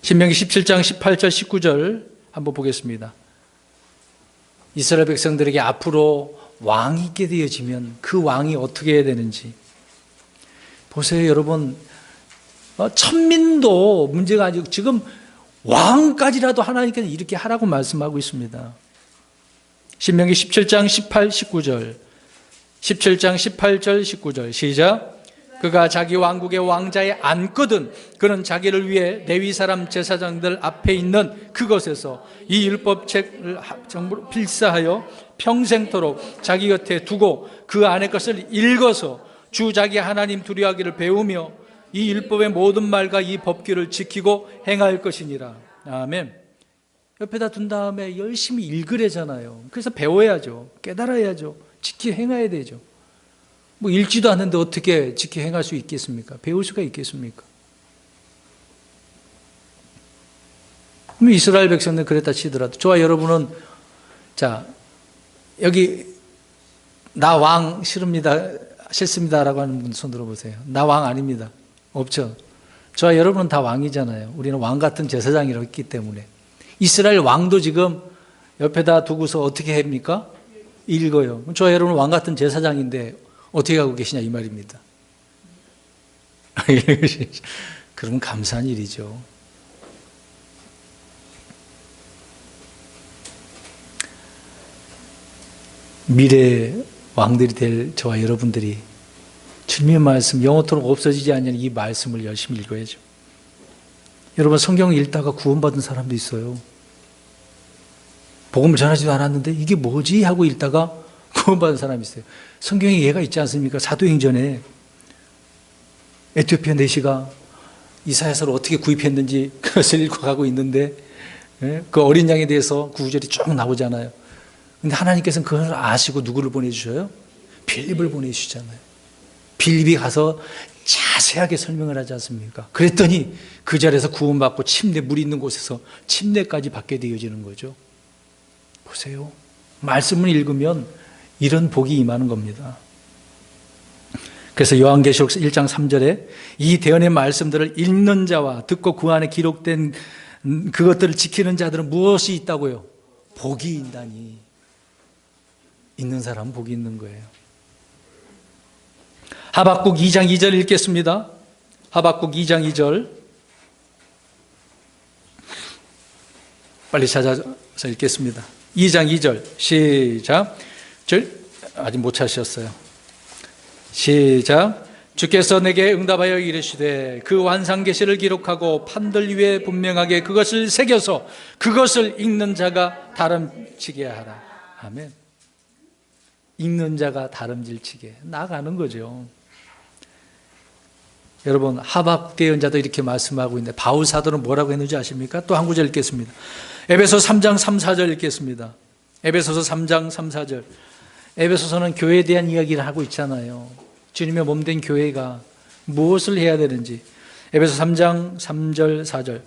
신명기 17장 18절 19절 한번 보겠습니다. 이스라엘 백성들에게 앞으로 왕이 있게 되어지면 그 왕이 어떻게 해야 되는지 보세요. 여러분, 천민도 문제가 아니고 지금 왕까지라도 하나님께서 이렇게 하라고 말씀하고 있습니다. 신명기 17장 18, 19절 17장 18절 19절 시작. 그가 자기 왕국의 왕자에 앉거든 그는 자기를 위해 레위 사람 제사장들 앞에 있는 그것에서 이 율법책을 전부 필사하여 평생토록 자기 곁에 두고 그 안의 것을 읽어서 주 자기 하나님 두려워하기를 배우며 이 율법의 모든 말과 이 법규를 지키고 행할 것이니라. 아멘. 옆에다 둔 다음에 열심히 읽으래잖아요. 그래서 배워야죠. 깨달아야죠. 지키 행해야 되죠. 뭐 읽지도 않는데 어떻게 지키 행할 수 있겠습니까? 배울 수가 있겠습니까? 이스라엘 백성들은 그랬다 치더라도 저와 여러분은 자 여기 나 왕 싫습니다라고 하는 분 손 들어보세요. 나 왕 아닙니다. 없죠. 저와 여러분은 다 왕이잖아요. 우리는 왕 같은 제사장이라고 했기 때문에. 이스라엘 왕도 지금 옆에다 두고서 어떻게 합니까? 읽어요. 저와 여러분은 왕 같은 제사장인데 어떻게 하고 계시냐 이 말입니다. 그러면 감사한 일이죠. 미래 왕들이 될 저와 여러분들이 주님의 말씀 영원토록 없어지지 않는 이 말씀을 열심히 읽어야죠. 여러분 성경을 읽다가 구원받은 사람도 있어요. 복음을 전하지도 않았는데 이게 뭐지 하고 읽다가 구원받은 사람이 있어요. 성경에 예가 있지 않습니까? 사도행전에 에티오피아 내시가 이사야서를 어떻게 구입했는지 그것을 읽고 가고 있는데 그 어린 양에 대해서 구절이 쭉 나오잖아요. 근데 하나님께서는 그걸 아시고 누구를 보내주셔요? 빌립을 보내주시잖아요. 빌립이 가서 자세하게 설명을 하지 않습니까? 그랬더니 그 자리에서 구원받고 침례, 물 있는 곳에서 침례까지 받게 되어지는 거죠. 보세요. 말씀을 읽으면 이런 복이 임하는 겁니다. 그래서 요한계시록 1장 3절에 이 대언의 말씀들을 읽는 자와 듣고 그 안에 기록된 그것들을 지키는 자들은 무엇이 있다고요? 복이 있다니. 있는 사람은 복이 있는 거예요. 하박국 2장 2절 읽겠습니다. 하박국 2장 2절 빨리 찾아서 읽겠습니다. 2장 2절 시작. 아직 못 찾으셨어요. 시작. 주께서 내게 응답하여 이르시되 그 완상 계시를 기록하고 판들 위에 분명하게 그것을 새겨서 그것을 읽는 자가 다름치게 하라. 아멘. 읽는 자가 다름질치게 나가는 거죠. 여러분, 하박국 대언자도 이렇게 말씀하고 있는데 바울 사도는 뭐라고 했는지 아십니까? 또 한 구절 읽겠습니다. 에베소서 3장 3, 4절 읽겠습니다. 에베소서 3장 3, 4절. 에베소서는 교회에 대한 이야기를 하고 있잖아요. 주님의 몸된 교회가 무엇을 해야 되는지. 에베소 3장 3절 4절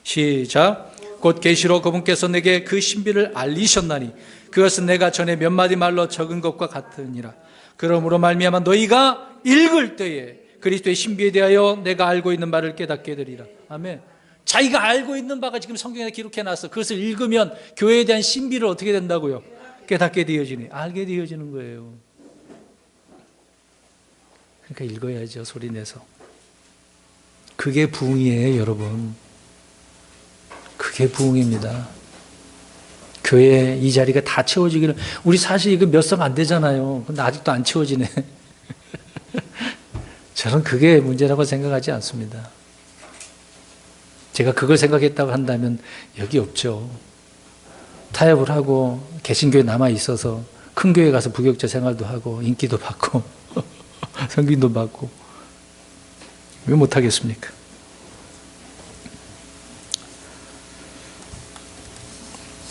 시작. 곧 계시로 그분께서 내게 그 신비를 알리셨나니 그것은 내가 전에 몇 마디 말로 적은 것과 같으니라. 그러므로 말미암아 너희가 읽을 때에 그리스도의 신비에 대하여 내가 알고 있는 바를 깨닫게 되리라. 아멘. 자기가 알고 있는 바가 지금 성경에 기록해놨어. 그것을 읽으면 교회에 대한 신비를 어떻게 된다고요? 깨닫게 되어지니, 알게 되어지는 거예요. 그러니까 읽어야죠, 소리내서. 그게 부흥이에요, 여러분. 그게 부흥입니다. 교회 이 자리가 다 채워지기를. 우리 사실 이거 몇 석 안 되잖아요. 근데 아직도 안 채워지네. 저는 그게 문제라고 생각하지 않습니다. 제가 그걸 생각했다고 한다면 여기 없죠. 타협을 하고 개신교에 남아 있어서 큰 교회 가서 부교육자 생활도 하고 인기도 받고 성gin도 받고 왜 못하겠습니까?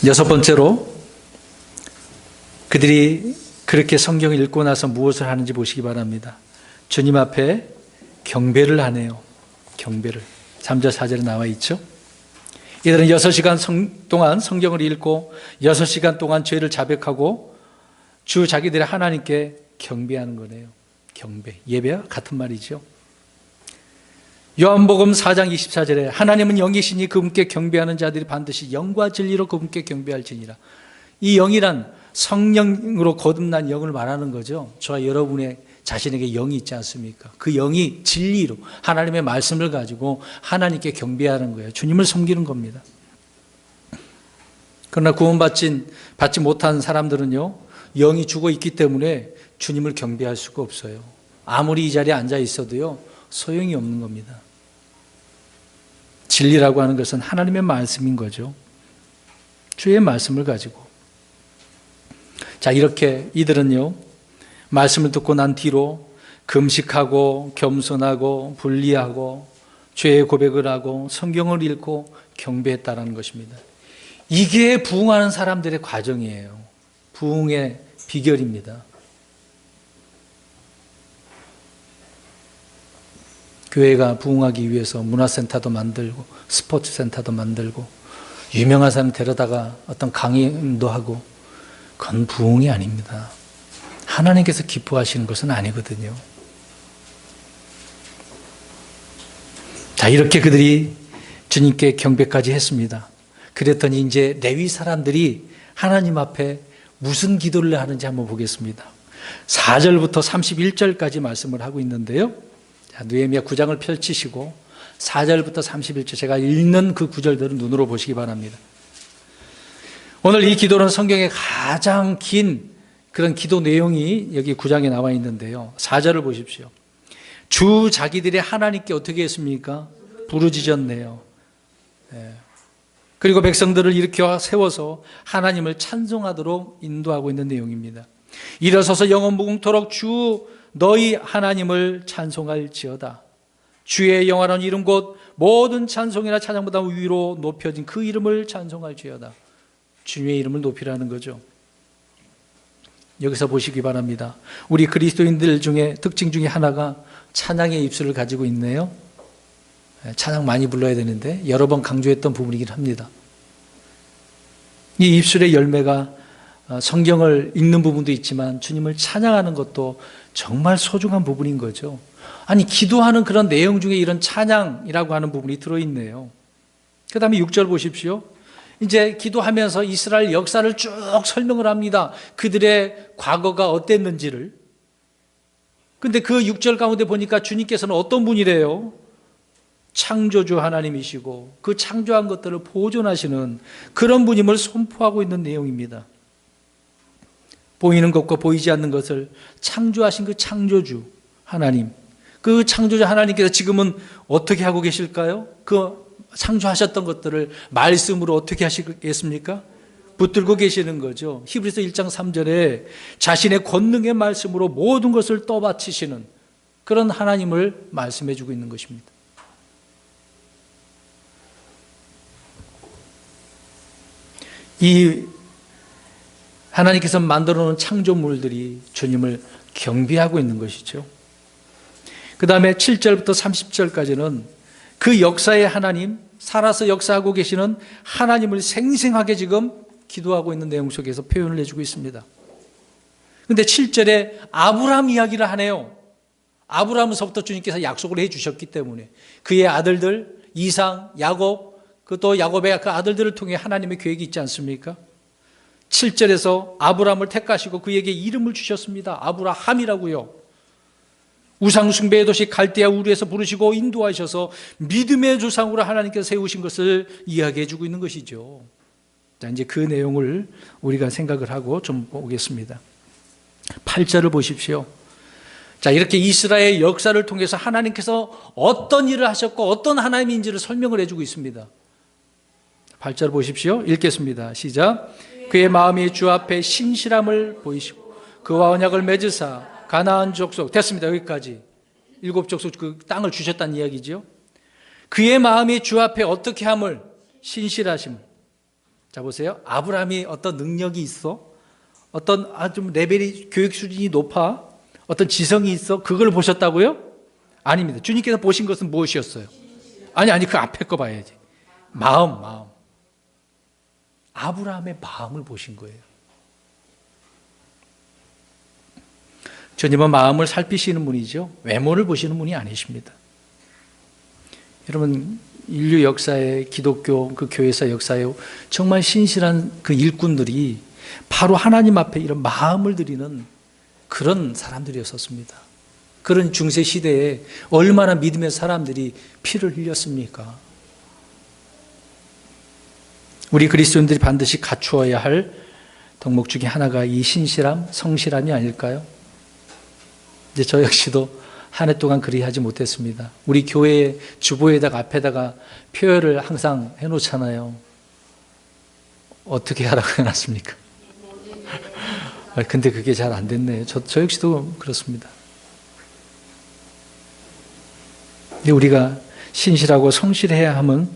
여섯 번째로 그들이 그렇게 성경을 읽고 나서 무엇을 하는지 보시기 바랍니다. 주님 앞에 경배를 하네요. 경배를. 3절 4절에 나와 있죠. 이들은 6시간 동안 성경을 읽고 6시간 동안 죄를 자백하고 주 자기들의 하나님께 경배하는 거네요. 경배, 예배와 같은 말이죠. 요한복음 4장 24절에 하나님은 영이시니 그분께 경배하는 자들이 반드시 영과 진리로 그분께 경배할지니라. 이 영이란 성령으로 거듭난 영을 말하는 거죠. 저와 여러분의 자신에게 영이 있지 않습니까? 그 영이 진리로 하나님의 말씀을 가지고 하나님께 경배하는 거예요. 주님을 섬기는 겁니다. 그러나 구원받지 못한 사람들은요, 영이 죽어 있기 때문에 주님을 경배할 수가 없어요. 아무리 이 자리에 앉아 있어도요, 소용이 없는 겁니다. 진리라고 하는 것은 하나님의 말씀인 거죠. 주의 말씀을 가지고. 자, 이렇게 이들은요, 말씀을 듣고 난 뒤로 금식하고 겸손하고 분리하고 죄의 고백을 하고 성경을 읽고 경배했다라는 것입니다. 이게 부흥하는 사람들의 과정이에요. 부흥의 비결입니다. 교회가 부흥하기 위해서 문화센터도 만들고 스포츠센터도 만들고 유명한 사람 데려다가 어떤 강의도 하고 그건 부흥이 아닙니다. 하나님께서 기뻐하시는 것은 아니거든요. 자, 이렇게 그들이 주님께 경배까지 했습니다. 그랬더니 이제 레위 사람들이 하나님 앞에 무슨 기도를 하는지 한번 보겠습니다. 4절부터 31절까지 말씀을 하고 있는데요. 자, 느헤미야 9장을 펼치시고 4절부터 31절 제가 읽는 그 구절들을 눈으로 보시기 바랍니다. 오늘 이 기도는 성경에 가장 긴 그런 기도 내용이 여기 9장에 나와 있는데요. 4절을 보십시오. 주 자기들의 하나님께 어떻게 했습니까? 부르짖었네요. 그리고 백성들을 일으켜 세워서 하나님을 찬송하도록 인도하고 있는 내용입니다. 일어서서 영원무궁토록 주 너희 하나님을 찬송할지어다. 주의 영화로운 이름 곧 모든 찬송이나 찬양보다 위로 높여진 그 이름을 찬송할지어다. 주님의 이름을 높이라는 거죠. 여기서 보시기 바랍니다. 우리 그리스도인들 중에 특징 중에 하나가 찬양의 입술을 가지고 있네요. 찬양 많이 불러야 되는데 여러 번 강조했던 부분이긴 합니다. 이 입술의 열매가 성경을 읽는 부분도 있지만 주님을 찬양하는 것도 정말 소중한 부분인 거죠. 아니, 기도하는 그런 내용 중에 이런 찬양이라고 하는 부분이 들어있네요. 그 다음에 6절 보십시오. 이제 기도하면서 이스라엘 역사를 쭉 설명을 합니다. 그들의 과거가 어땠는지를. 근데 그 6절 가운데 보니까 주님께서는 어떤 분이래요? 창조주 하나님이시고 그 창조한 것들을 보존하시는 그런 분임을 선포하고 있는 내용입니다. 보이는 것과 보이지 않는 것을 창조하신 그 창조주 하나님, 그 창조주 하나님께서 지금은 어떻게 하고 계실까요? 그 창조하셨던 것들을 말씀으로 어떻게 하시겠습니까? 붙들고 계시는 거죠. 히브리서 1장 3절에 자신의 권능의 말씀으로 모든 것을 떠받치시는 그런 하나님을 말씀해 주고 있는 것입니다. 이 하나님께서 만들어 놓은 창조물들이 주님을 경배하고 있는 것이죠. 그 다음에 7절부터 30절까지는 그 역사의 하나님, 살아서 역사하고 계시는 하나님을 생생하게 지금 기도하고 있는 내용 속에서 표현을 해주고 있습니다. 그런데 7절에 아브라함 이야기를 하네요. 아브라함서부터 주님께서 약속을 해주셨기 때문에 그의 아들들 이상, 야곱, 또 야곱의 그 아들들을 통해 하나님의 계획이 있지 않습니까? 7절에서 아브라함을 택하시고 그에게 이름을 주셨습니다. 아브라함이라고요. 우상 숭배의 도시 갈대아 우르에서 부르시고 인도하셔서 믿음의 조상으로 하나님께서 세우신 것을 이야기해 주고 있는 것이죠. 자, 이제 그 내용을 우리가 생각을 하고 좀 보겠습니다. 8절을 보십시오. 자, 이렇게 이스라엘 역사를 통해서 하나님께서 어떤 일을 하셨고 어떤 하나님인지를 설명을 해주고 있습니다. 8절 보십시오. 읽겠습니다. 시작. 그의 마음이 주 앞에 신실함을 보이시고 그와 언약을 맺으사 가나안 족속, 됐습니다. 여기까지 7족속 그 땅을 주셨다는 이야기죠. 그의 마음이 주 앞에 어떻게 함을? 신실하심. 자, 보세요. 아브라함이 어떤 능력이 있어? 어떤 좀 레벨이, 교육 수준이 높아? 어떤 지성이 있어? 그걸 보셨다고요? 아닙니다. 주님께서 보신 것은 무엇이었어요? 아니, 그 앞에 거 봐야지. 마음. 아브라함의 마음을 보신 거예요. 주님은 마음을 살피시는 분이죠. 외모를 보시는 분이 아니십니다. 여러분, 인류 역사의 기독교 그 교회사 역사에 정말 신실한 그 일꾼들이 바로 하나님 앞에 이런 마음을 드리는 그런 사람들이었었습니다. 그런 중세 시대에 얼마나 믿음의 사람들이 피를 흘렸습니까? 우리 그리스도인들이 반드시 갖추어야 할 덕목 중에 하나가 이 신실함, 성실함이 아닐까요? 이제 저 역시도 한 해 동안 그리 하지 못했습니다. 우리 교회 주보에다가 앞에다가 표열을 항상 해놓잖아요. 어떻게 하라고 해놨습니까? 근데 그게 잘 안 됐네요. 저 역시도 그렇습니다. 근데 우리가 신실하고 성실해야 함은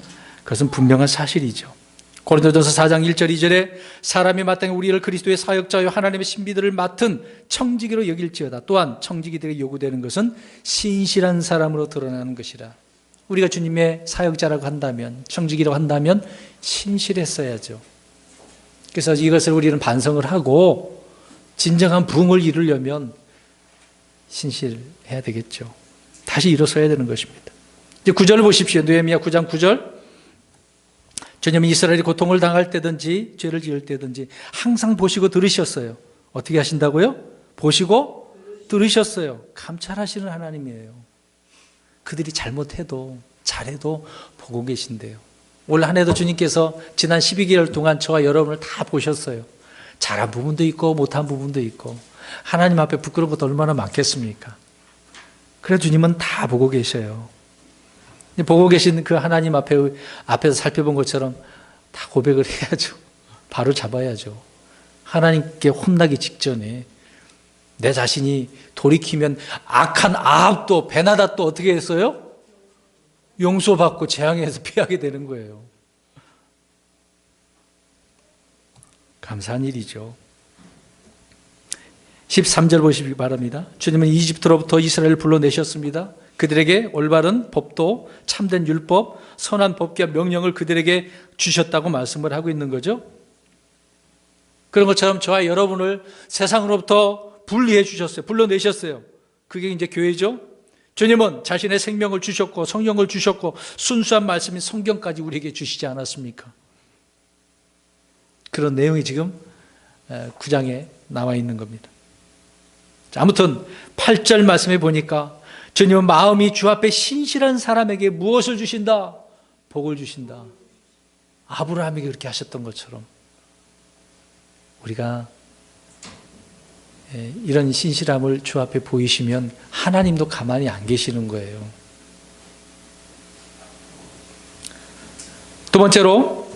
그것은 분명한 사실이죠. 고린도전서 4장 1절 2절에 사람이 마땅히 우리를 그리스도의 사역자여 하나님의 신비들을 맡은 청지기로 여길지어다. 또한 청지기들에게 요구되는 것은 신실한 사람으로 드러나는 것이라. 우리가 주님의 사역자라고 한다면, 청지기라고 한다면 신실했어야죠. 그래서 이것을 우리는 반성을 하고 진정한 부흥을 이루려면 신실해야 되겠죠. 다시 일어서야 되는 것입니다. 이제 9절을 보십시오. 느헤미야 9장 9절. 주님은 이스라엘이 고통을 당할 때든지 죄를 지을 때든지 항상 보시고 들으셨어요. 어떻게 하신다고요? 보시고 들으셨어요. 감찰하시는 하나님이에요. 그들이 잘못해도 잘해도 보고 계신대요. 올 한 해도 주님께서 지난 12개월 동안 저와 여러분을 다 보셨어요. 잘한 부분도 있고 못한 부분도 있고 하나님 앞에 부끄러운 것도 얼마나 많겠습니까? 그래 주님은 다 보고 계셔요. 보고 계신 그 하나님 앞에서 살펴본 것처럼 다 고백을 해야죠. 바로 잡아야죠. 하나님께 혼나기 직전에 내 자신이 돌이키면 악한 아합도 베나닷도 어떻게 했어요? 용서받고 재앙에서 피하게 되는 거예요. 감사한 일이죠. 13절 보시기 바랍니다. 주님은 이집트로부터 이스라엘을 불러내셨습니다. 그들에게 올바른 법도 참된 율법, 선한 법과 명령을 그들에게 주셨다고 말씀을 하고 있는 거죠. 그런 것처럼 저와 여러분을 세상으로부터 분리해 주셨어요. 불러내셨어요. 그게 이제 교회죠. 주님은 자신의 생명을 주셨고 성령을 주셨고 순수한 말씀인 성경까지 우리에게 주시지 않았습니까? 그런 내용이 지금 9장에 나와 있는 겁니다. 아무튼 8절 말씀에 보니까 주님은 마음이 주 앞에 신실한 사람에게 무엇을 주신다? 복을 주신다. 아브라함에게 그렇게 하셨던 것처럼 우리가 이런 신실함을 주 앞에 보이시면 하나님도 가만히 안 계시는 거예요. 두 번째로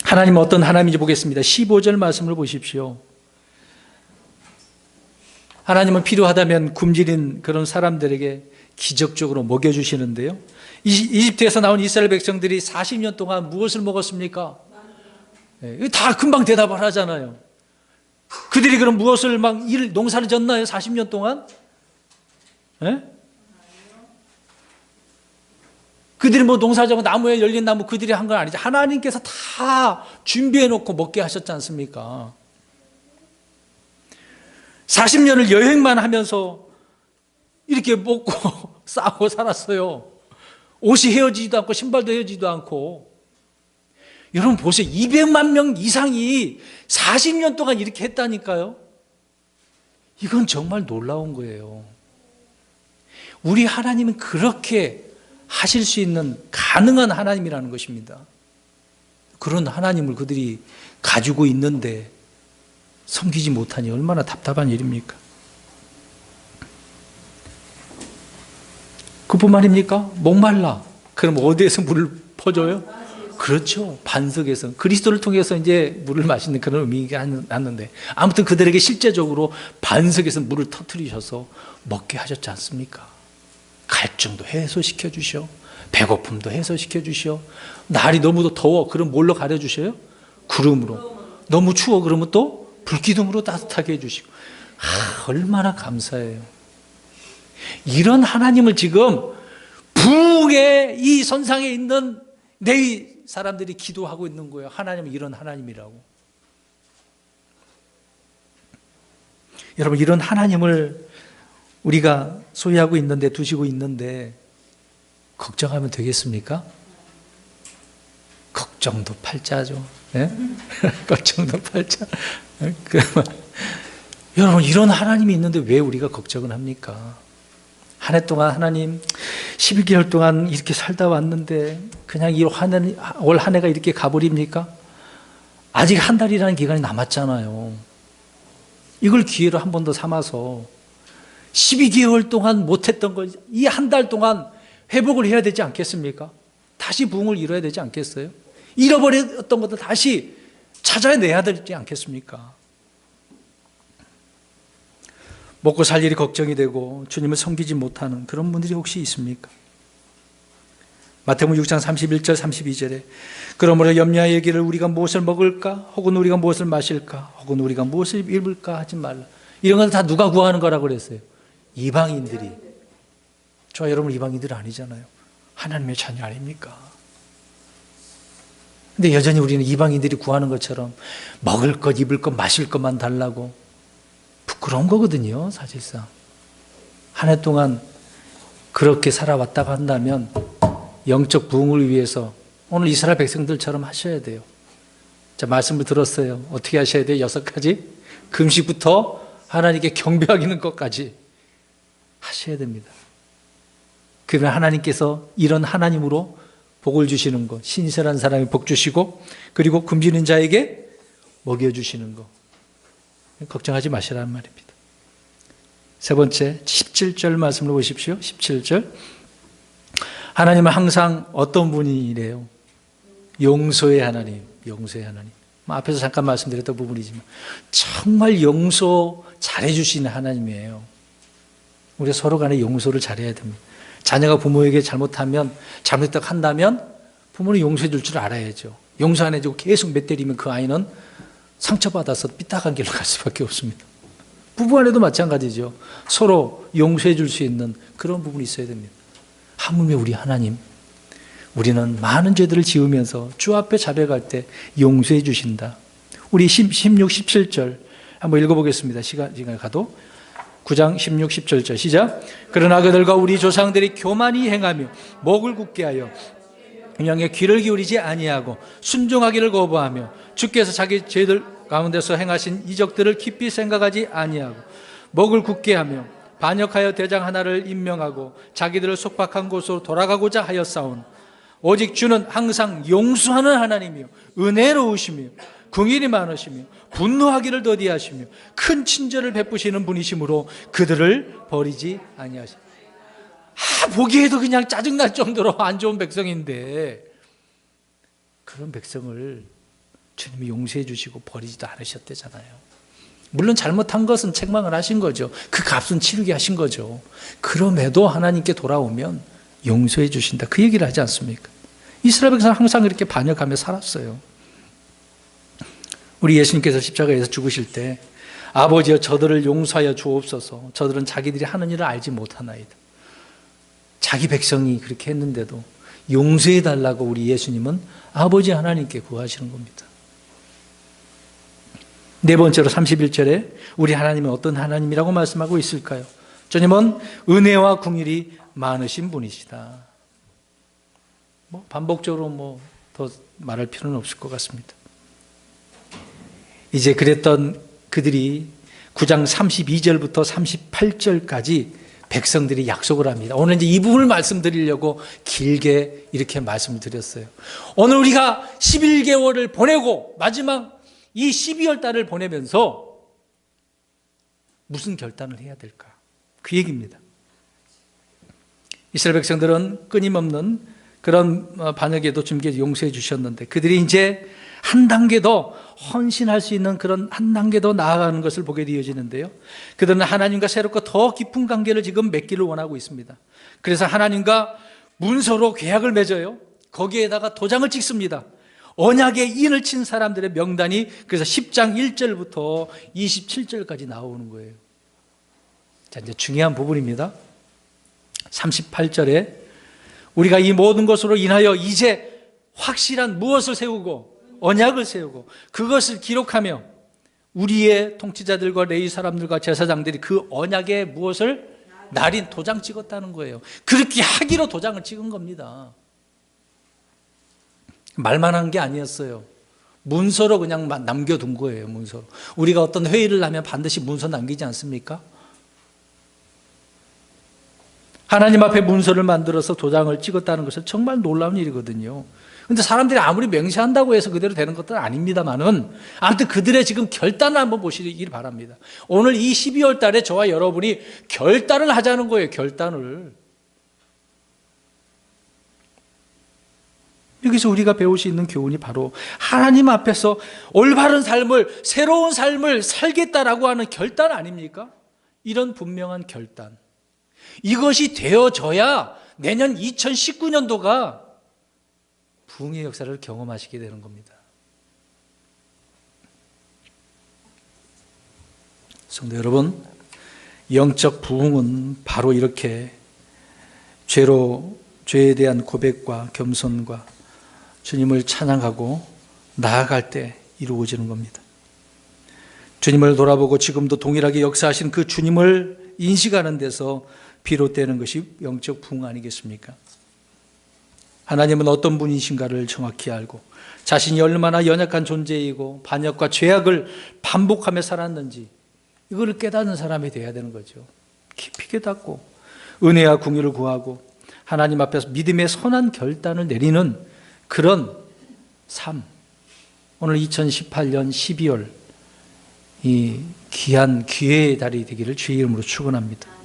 하나님은 어떤 하나님인지 보겠습니다. 15절 말씀을 보십시오. 하나님은 필요하다면 굶주린 그런 사람들에게 기적적으로 먹여주시는데요. 이집트에서 나온 이스라엘 백성들이 40년 동안 무엇을 먹었습니까? 다 금방 대답을 하잖아요. 그들이 그럼 무엇을 농사를 졌나요? 40년 동안? 그들이 농사지고 나무에 열린 나무 그들이 한 건 아니죠. 하나님께서 다 준비해 놓고 먹게 하셨지 않습니까? 40년을 여행만 하면서 이렇게 먹고 싸고 살았어요. 옷이 헤어지지도 않고 신발도 헤어지지도 않고. 여러분 보세요. 200만 명 이상이 40년 동안 이렇게 했다니까요. 이건 정말 놀라운 거예요. 우리 하나님은 그렇게 하실 수 있는 가능한 하나님이라는 것입니다. 그런 하나님을 그들이 가지고 있는데 섬기지 못하니 얼마나 답답한 일입니까? 그뿐만입니까? 목말라. 그럼 어디에서 물을 퍼줘요? 그렇죠. 반석에서. 그리스도를 통해서 이제 물을 마시는 그런 의미가 났는데 아무튼 그들에게 실제적으로 반석에서 물을 터뜨리셔서 먹게 하셨지 않습니까? 갈증도 해소시켜 주셔. 배고픔도 해소시켜 주셔. 날이 너무 더워. 그럼 뭘로 가려 주셔요? 구름으로. 너무 추워. 그러면 또 불기둥으로 따뜻하게 해주시고. 얼마나 감사해요. 이런 하나님을 지금 북의 이 선상에 있는 레위 사람들이 기도하고 있는 거예요. 하나님은 이런 하나님이라고. 여러분 이런 하나님을 우리가 소유하고 있는데 두시고 있는데 걱정하면 되겠습니까? 걱정도 팔자죠. 네? 걱정도 팔자. 그러면 여러분 이런 하나님이 있는데 왜 우리가 걱정을 합니까? 한 해 동안 하나님 11개월 동안 이렇게 살다 왔는데 그냥 올 한 해가 이렇게 가버립니까? 아직 한 달이라는 기간이 남았잖아요. 이걸 기회로 한 번 더 삼아서 12개월 동안 못했던 걸 이 한 달 동안 회복을 해야 되지 않겠습니까? 다시 부흥을 이뤄야 되지 않겠어요? 잃어버렸던 것도 다시 찾아내야 되지 않겠습니까? 먹고 살 일이 걱정이 되고 주님을 섬기지 못하는 그런 분들이 혹시 있습니까? 마태복음 6장 31절 32절에 그러므로 염려하여 이르기를 우리가 무엇을 먹을까? 혹은 우리가 무엇을 마실까? 혹은 우리가 무엇을 입을까? 하지 말라. 이런 건 다 누가 구하는 거라고 그랬어요? 이방인들이. 저와 여러분 이방인들 아니잖아요. 하나님의 자녀 아닙니까? 근데 여전히 우리는 이방인들이 구하는 것처럼 먹을 것, 입을 것, 마실 것만 달라고 부끄러운 거거든요, 사실상. 한 해 동안 그렇게 살아왔다고 한다면 영적 부흥을 위해서 오늘 이스라엘 백성들처럼 하셔야 돼요. 자, 말씀을 들었어요. 어떻게 하셔야 돼요? 6가지. 금식부터 하나님께 경배하기는 것까지 하셔야 됩니다. 그러면 하나님께서 이런 하나님으로 복을 주시는 것, 신실한 사람이 복 주시고 그리고 굶주린 자에게 먹여주시는 것. 걱정하지 마시라는 말입니다. 세 번째 17절 말씀을 보십시오. 17절 하나님은 항상 어떤 분이래요? 용서의 하나님, 용서의 하나님. 앞에서 잠깐 말씀드렸던 부분이지만 정말 용서 잘해주시는 하나님이에요. 우리가 서로 간에 용서를 잘해야 됩니다. 자녀가 부모에게 잘못하면 잘못했다고 한다면 부모는 용서해 줄 줄 알아야죠. 용서 안 해주고 계속 몇 때리면 그 아이는 상처받아서 삐딱한 길로 갈 수밖에 없습니다. 부부간에도 마찬가지죠. 서로 용서해 줄 수 있는 그런 부분이 있어야 됩니다. 하물며 우리 하나님, 우리는 많은 죄들을 지으면서 주 앞에 자백할 때 용서해 주신다. 우리 16, 17절 한번 읽어보겠습니다. 시간이 가도 9장 16, 17절 시작. 그러나 그들과 우리 조상들이 교만히 행하며 목을 굳게 하여 그냥에 귀를 기울이지 아니하고 순종하기를 거부하며 주께서 자기 죄들 가운데서 행하신 이적들을 깊이 생각하지 아니하고 목을 굳게 하며 반역하여 대장 하나를 임명하고 자기들을 속박한 곳으로 돌아가고자 하였사오니 오직 주는 항상 용서하는 하나님이요 은혜로우시며 긍휼이 많으시며 분노하기를 더디하시며 큰 친절을 베푸시는 분이시므로 그들을 버리지 아니하시니. 보기에도 그냥 짜증날 정도로 안 좋은 백성인데 그런 백성을 주님이 용서해 주시고 버리지도 않으셨대잖아요. 물론 잘못한 것은 책망을 하신 거죠. 그 값은 치르게 하신 거죠. 그럼에도 하나님께 돌아오면 용서해 주신다. 그 얘기를 하지 않습니까? 이스라엘 백성은 항상 이렇게 반역하며 살았어요. 우리 예수님께서 십자가에서 죽으실 때 아버지여 저들을 용서하여 주옵소서. 저들은 자기들이 하는 일을 알지 못하나이다. 자기 백성이 그렇게 했는데도 용서해 달라고 우리 예수님은 아버지 하나님께 구하시는 겁니다. 네 번째로 31절에 우리 하나님은 어떤 하나님이라고 말씀하고 있을까요? 주님은 은혜와 긍휼이 많으신 분이시다. 반복적으로 더 말할 필요는 없을 것 같습니다. 이제 그랬던 그들이 9장 32절부터 38절까지 백성들이 약속을 합니다. 오늘 이제 이 부분을 말씀드리려고 길게 이렇게 말씀을 드렸어요. 오늘 우리가 11개월을 보내고 마지막 이 12월 달을 보내면서 무슨 결단을 해야 될까? 그 얘기입니다. 이스라엘 백성들은 끊임없는 그런 반역에도 주님께서 용서해 주셨는데 그들이 이제 한 단계 더 헌신할 수 있는 그런 한 단계 더 나아가는 것을 보게 되어지는데요. 그들은 하나님과 새롭고 더 깊은 관계를 지금 맺기를 원하고 있습니다. 그래서 하나님과 문서로 계약을 맺어요. 거기에다가 도장을 찍습니다. 언약의 인을 친 사람들의 명단이 그래서 10장 1절부터 27절까지 나오는 거예요. 자, 이제 중요한 부분입니다. 38절에 우리가 이 모든 것으로 인하여 이제 확실한 무엇을 세우고 언약을 세우고 그것을 기록하며 우리의 통치자들과 레위 사람들과 제사장들이 그 언약에 무엇을 날인 도장 찍었다는 거예요. 그렇게 하기로 도장을 찍은 겁니다. 말만 한 게 아니었어요. 문서로 그냥 남겨둔 거예요. 문서로. 우리가 어떤 회의를 하면 반드시 문서 남기지 않습니까? 하나님 앞에 문서를 만들어서 도장을 찍었다는 것은 정말 놀라운 일이거든요. 그런데 사람들이 아무리 맹세한다고 해서 그대로 되는 것은 아닙니다만은 아무튼 그들의 지금 결단을 한번 보시길 바랍니다. 오늘 이 12월 달에 저와 여러분이 결단을 하자는 거예요. 결단을. 여기서 우리가 배울 수 있는 교훈이 바로 하나님 앞에서 올바른 삶을, 새로운 삶을 살겠다라고 하는 결단 아닙니까? 이런 분명한 결단. 이것이 되어져야 내년 2019년도가 부흥의 역사를 경험하시게 되는 겁니다. 성도 여러분, 영적 부흥은 바로 이렇게 죄에 대한 고백과 겸손과 주님을 찬양하고 나아갈 때 이루어지는 겁니다. 주님을 돌아보고 지금도 동일하게 역사하신 그 주님을 인식하는 데서 비롯되는 것이 영적 부흥 아니겠습니까? 하나님은 어떤 분이신가를 정확히 알고 자신이 얼마나 연약한 존재이고 반역과 죄악을 반복하며 살았는지 이거를 깨닫는 사람이 되어야 되는 거죠. 깊이 깨닫고 은혜와 긍휼을 구하고 하나님 앞에서 믿음의 선한 결단을 내리는 그런 삶. 오늘 2018년 12월 이 귀한 기회의 달이 되기를 주의 이름으로 축원합니다.